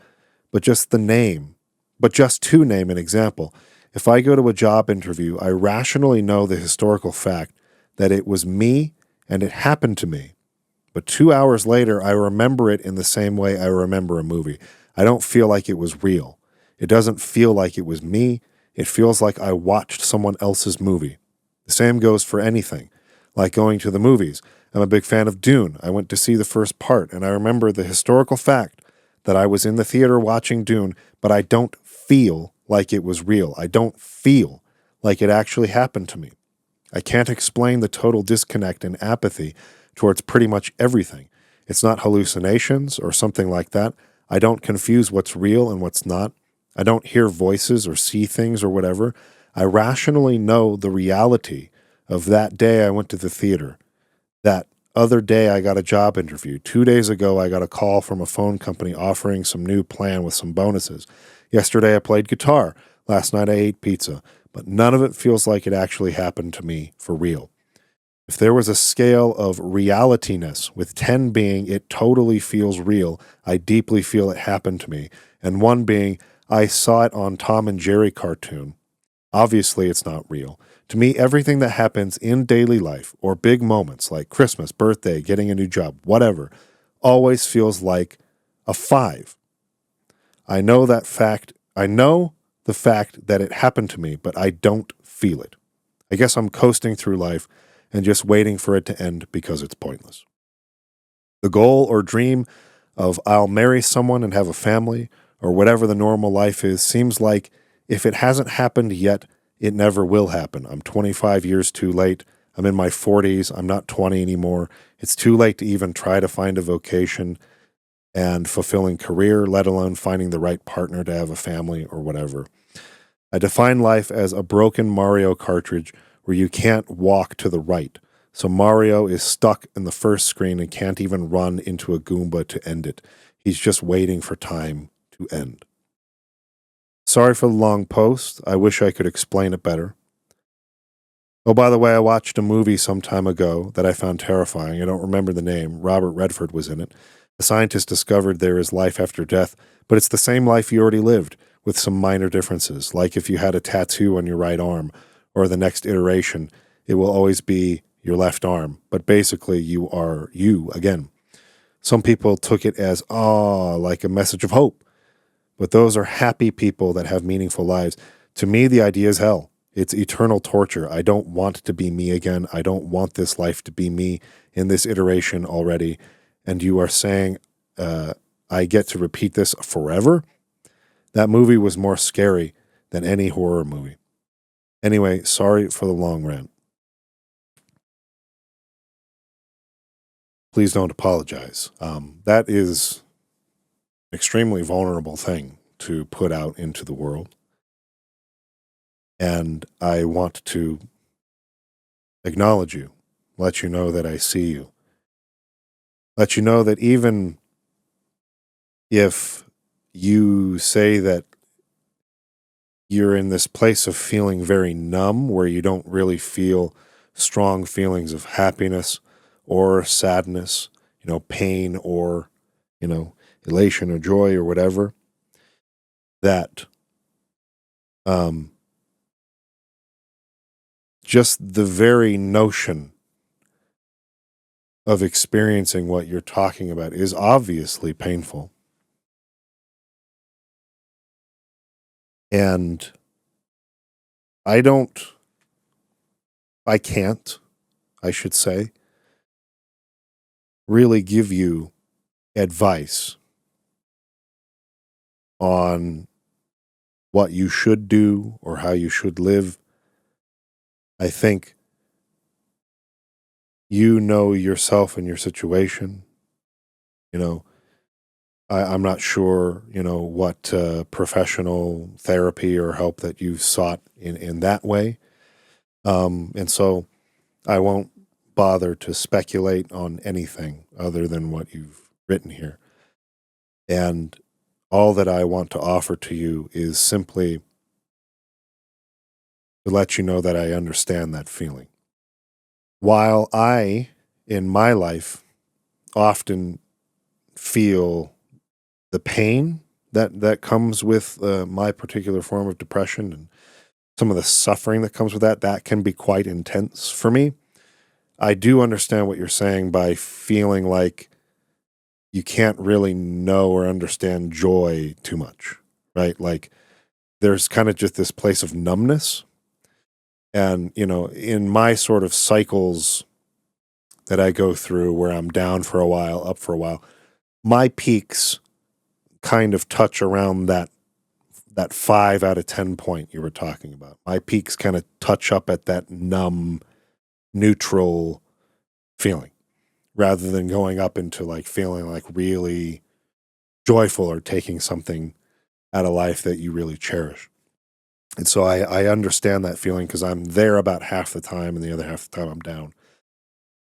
but just the name. But just to name an example, if I go to a job interview, I rationally know the historical fact that it was me and it happened to me. But 2 hours later, I remember it in the same way I remember a movie. I don't feel like it was real. It doesn't feel like it was me. It feels like I watched someone else's movie. The same goes for anything, like going to the movies. I'm a big fan of Dune. I went to see the first part, and I remember the historical fact that I was in the theater watching Dune, but I don't feel like it was real. I don't feel like it actually happened to me. I can't explain the total disconnect and apathy towards pretty much everything. It's not hallucinations or something like that. I don't confuse what's real and what's not. I don't hear voices or see things or whatever. I rationally know the reality of that day I went to the theater. That other day I got a job interview. 2 days ago I got a call from a phone company offering some new plan with some bonuses. Yesterday I played guitar. Last night I ate pizza. But none of it feels like it actually happened to me for real. If there was a scale of realityness, with 10 being it totally feels real, I deeply feel it happened to me, and 1 being I saw it on Tom and Jerry cartoon, obviously it's not real. To me, everything that happens in daily life, or big moments like Christmas, birthday, getting a new job, whatever, always feels like a 5. I know the fact that it happened to me, but I don't feel it. I guess I'm coasting through life and just waiting for it to end because it's pointless. The goal or dream of I'll marry someone and have a family, or whatever the normal life is, seems like if it hasn't happened yet, it never will happen. I'm 25 years too late. I'm in my 40s. I'm not 20 anymore. It's too late to even try to find a vocation and fulfilling career, let alone finding the right partner to have a family or whatever. I define life as a broken Mario cartridge where you can't walk to the right. So Mario is stuck in the first screen and can't even run into a Goomba to end it. He's just waiting for time to end. Sorry for the long post. I wish I could explain it better. Oh, by the way, I watched a movie some time ago that I found terrifying. I don't remember the name. Robert Redford was in it. A scientist discovered there is life after death, but it's the same life you already lived, with some minor differences, like if you had a tattoo on your right arm, or the next iteration, it will always be your left arm, but basically you are you again. Some people took it as, like a message of hope, but those are happy people that have meaningful lives. To me, the idea is hell. It's eternal torture. I don't want to be me again. I don't want this life to be me in this iteration already. And you are saying, I get to repeat this forever? That movie was more scary than any horror movie. Anyway, sorry for the long rant. Please don't apologize. That is an extremely vulnerable thing to put out into the world. And I want to acknowledge you, let you know that I see you, let you know that even if you say that you're in this place of feeling very numb, where you don't really feel strong feelings of happiness or sadness, pain or, elation or joy or whatever, that just the very notion of experiencing what you're talking about is obviously painful. And I can't, I should say, really give you advice on what you should do or how you should live. I think you know yourself and your situation. I'm not sure, what professional therapy or help that you've sought in that way. And so I won't bother to speculate on anything other than what you've written here. And all that I want to offer to you is simply to let you know that I understand that feeling. While I, in my life, often feel the pain that comes with my particular form of depression and some of the suffering that comes with that can be quite intense for me. I do understand what you're saying by feeling like you can't really know or understand joy too much, right? Like there's kind of just this place of numbness. And, in my sort of cycles that I go through where I'm down for a while, up for a while, my peaks kind of touch around that 5 out of 10 point you were talking about. My peaks kind of touch up at that numb, neutral feeling rather than going up into like feeling like really joyful or taking something out of life that you really cherish. And so I understand that feeling because I'm there about half the time and the other half of the time I'm down.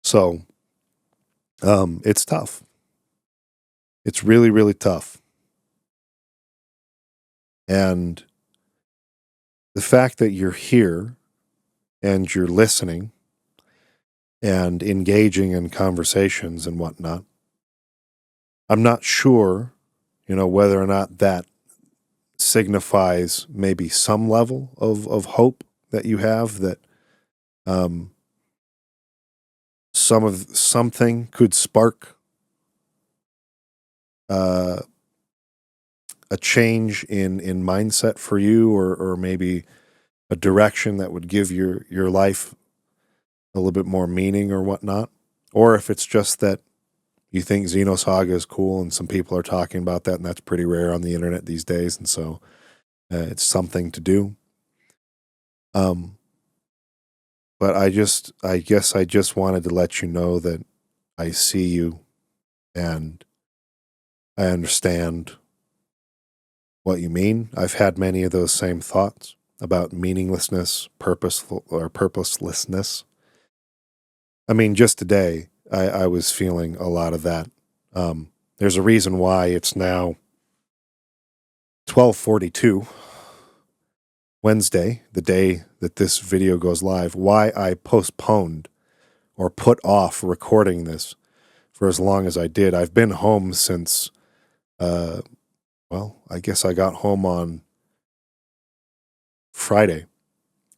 So it's tough. It's really, really tough. And the fact that you're here and you're listening and engaging in conversations and whatnot, I'm not sure, whether or not that signifies maybe some level of hope that you have that something could spark a change in mindset for you or maybe a direction that would give your life a little bit more meaning or whatnot. Or if it's just that you think Xenosaga is cool and some people are talking about that and that's pretty rare on the internet these days. And so it's something to do. But I guess I just wanted to let you know that I see you and I understand what you mean. I've had many of those same thoughts about meaninglessness, purposeful or purposelessness. I mean, just today, I was feeling a lot of that. There's a reason why it's now 12:42 Wednesday, the day that this video goes live, why I postponed or put off recording this for as long as I did. I've been home since, I guess I got home on Friday.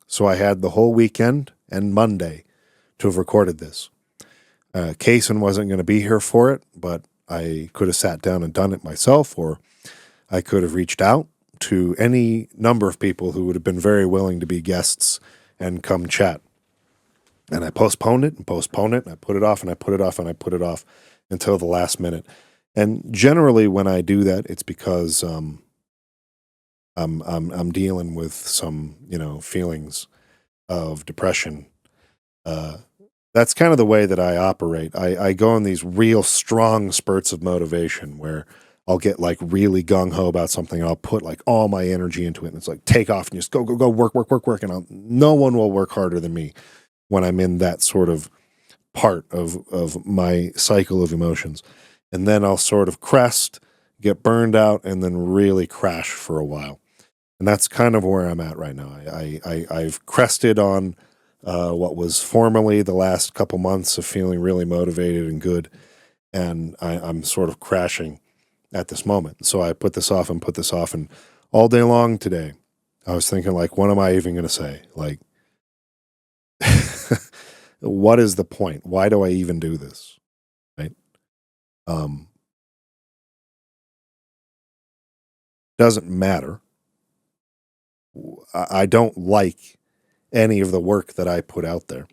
So I had the whole weekend and Monday to have recorded this. Casen wasn't going to be here for it, but I could have sat down and done it myself, or I could have reached out to any number of people who would have been very willing to be guests and come chat. And I postponed it and postponed it, and I put it off and I put it off and I put it off until the last minute. And generally, when I do that, it's because I'm dealing with some feelings of depression. That's kind of the way that I operate. I go on these real strong spurts of motivation where I'll get like really gung-ho about something and I'll put like all my energy into it. And it's like take off and just go, work. And no one will work harder than me when I'm in that sort of part of my cycle of emotions. And then I'll sort of crest, get burned out, and then really crash for a while. And that's kind of where I'm at right now. I've crested on what was formerly the last couple months of feeling really motivated and good. And I'm sort of crashing at this moment. So I put this off. And all day long today, I was thinking like, what am I even going to say? Like, what is the point? Why do I even do this? Right? Doesn't matter. I don't like any of the work that I put out there.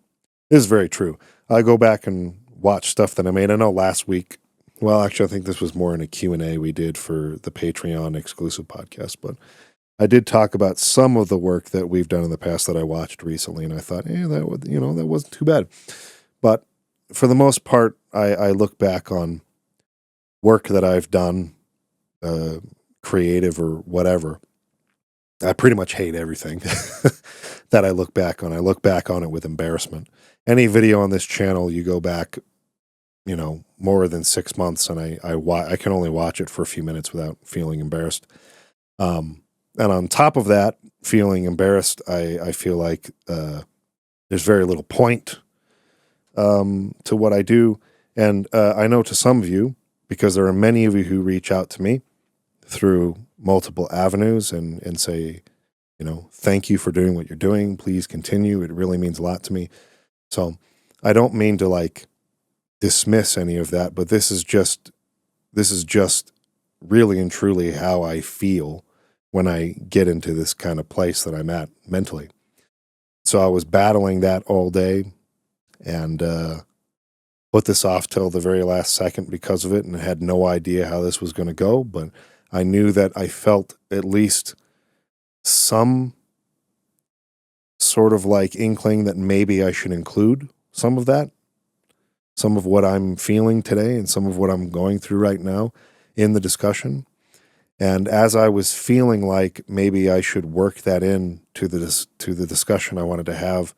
This is very true. I go back and watch stuff that I made. I know last week, well, actually, I think this was more in a Q&A we did for the Patreon exclusive podcast, but I did talk about some of the work that we've done in the past that I watched recently, and I thought, that wasn't too bad. But for the most part, I look back on work that I've done, creative or whatever. I pretty much hate everything that I look back on. I look back on it with embarrassment. Any video on this channel, you go back, more than 6 months, and I can only watch it for a few minutes without feeling embarrassed. And on top of that, feeling embarrassed, I feel like there's very little point to what I do. And I know to some of you, because there are many of you who reach out to me through multiple avenues and say, thank you for doing what you're doing. Please continue. It really means a lot to me. So I don't mean to dismiss any of that, but this is just really and truly how I feel when I get into this kind of place that I'm at mentally. So I was battling that all day and put this off till the very last second because of it, and had no idea how this was going to go, but I knew that I felt at least some sort of inkling that maybe I should include some of that, some of what I'm feeling today and some of what I'm going through right now in the discussion. And as I was feeling like maybe I should work that in to the discussion I wanted to have,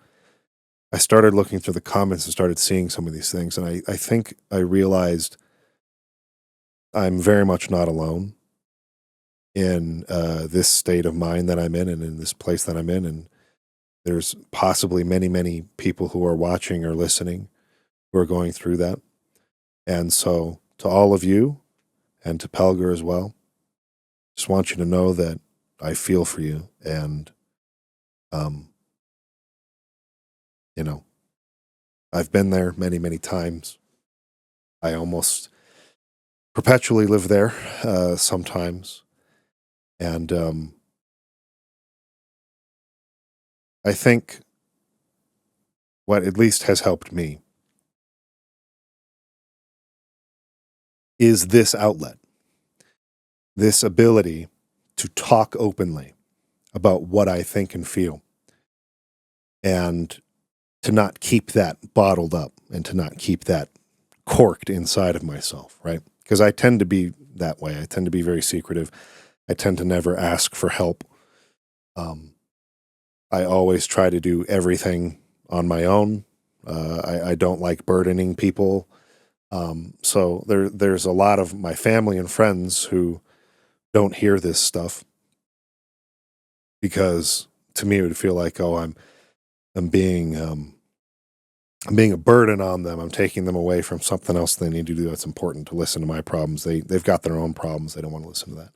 I started looking through the comments and started seeing some of these things. And I think I realized I'm very much not alone in this state of mind that I'm in and in this place that I'm in. And there's possibly many, many people who are watching or listening who are going through that. And so to all of you and to Pelger as well, just want you to know that I feel for you. And, I've been there many, many times. I almost perpetually live there sometimes. And I think what at least has helped me is this outlet, this ability to talk openly about what I think and feel, and to not keep that bottled up and to not keep that corked inside of myself, right? Because I tend to be that way. I tend to be very secretive. I tend to never ask for help. I always try to do everything on my own. I don't like burdening people. So there's a lot of my family and friends who don't hear this stuff, because to me it would feel like, oh, I'm being a burden on them. I'm taking them away from something else they need to do that's important, to listen to my problems. They've got their own problems. They don't want to listen to that.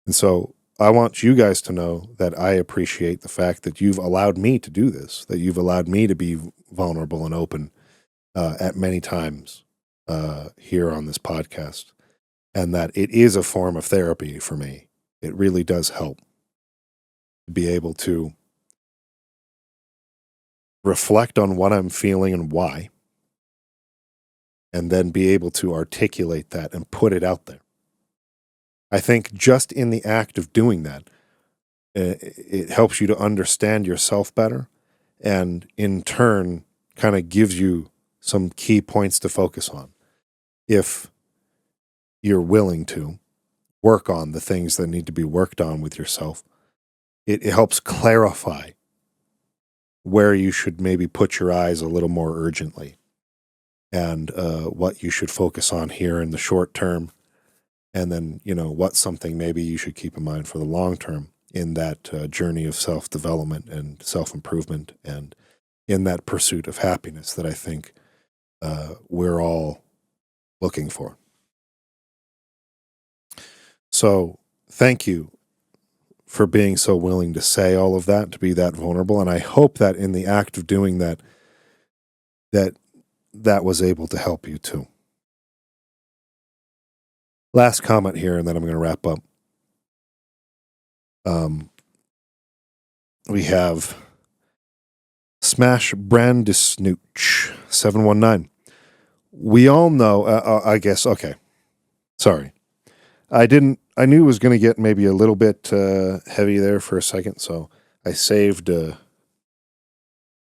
And so I want you guys to know that I appreciate the fact that you've allowed me to do this, that you've allowed me to be vulnerable and open at many times here on this podcast, and that it is a form of therapy for me. It really does help to be able to reflect on what I'm feeling and why, and then be able to articulate that and put it out there. I think just in the act of doing that, it helps you to understand yourself better, and in turn kind of gives you some key points to focus on if you're willing to work on the things that need to be worked on with yourself. It helps clarify where you should maybe put your eyes a little more urgently, and what you should focus on here in the short term, and then, what's something maybe you should keep in mind for the long term in that journey of self-development and self-improvement, and in that pursuit of happiness that I think we're all looking for. So thank you for being so willing to say all of that, to be that vulnerable. And I hope that in the act of doing that, that was able to help you too. Last comment here, and then I'm going to wrap up. We have Smash Brandisnooch 719. We all know, I guess, okay. Sorry. I knew it was going to get maybe a little bit heavy there for a second, so I saved a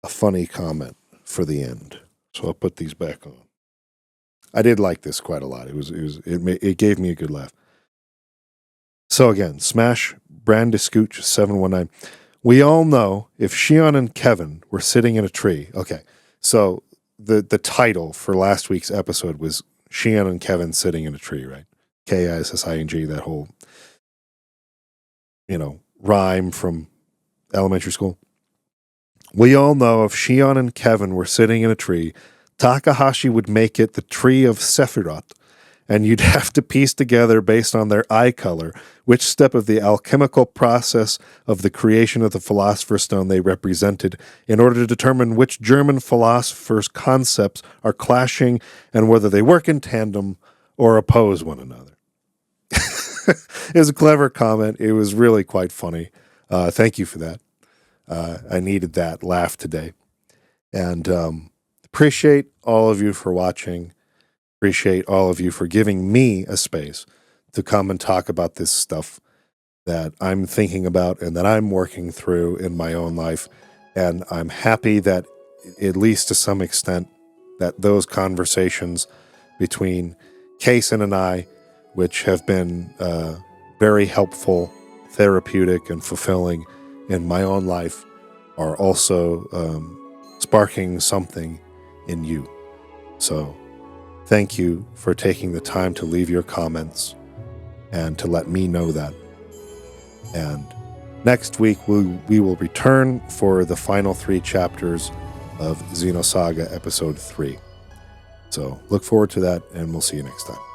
funny comment for the end. So I'll put these back on. I did like this quite a lot. It gave me a good laugh. So again, Smash Brandiscooch 719. We all know if Shion and Kevin were sitting in a tree. Okay, so the title for last week's episode was Shion and Kevin sitting in a tree, right? K-I-S-S-I-N-G, that whole, rhyme from elementary school. We all know if Shion and Kevin were sitting in a tree, Takahashi would make it the tree of Sephiroth, and you'd have to piece together based on their eye color which step of the alchemical process of the creation of the Philosopher's Stone they represented in order to determine which German philosophers' concepts are clashing and whether they work in tandem or oppose one another. It was a clever comment. It was really quite funny. Thank you for that. I needed that laugh today. And appreciate all of you for watching. Appreciate all of you for giving me a space to come and talk about this stuff that I'm thinking about and that I'm working through in my own life. And I'm happy that, at least to some extent, that those conversations between Casen and I, which have been very helpful, therapeutic, and fulfilling in my own life, are also sparking something in you. So thank you for taking the time to leave your comments and to let me know that. And next week, we will return for the final 3 chapters of Xenosaga Ep.3. So look forward to that, and we'll see you next time.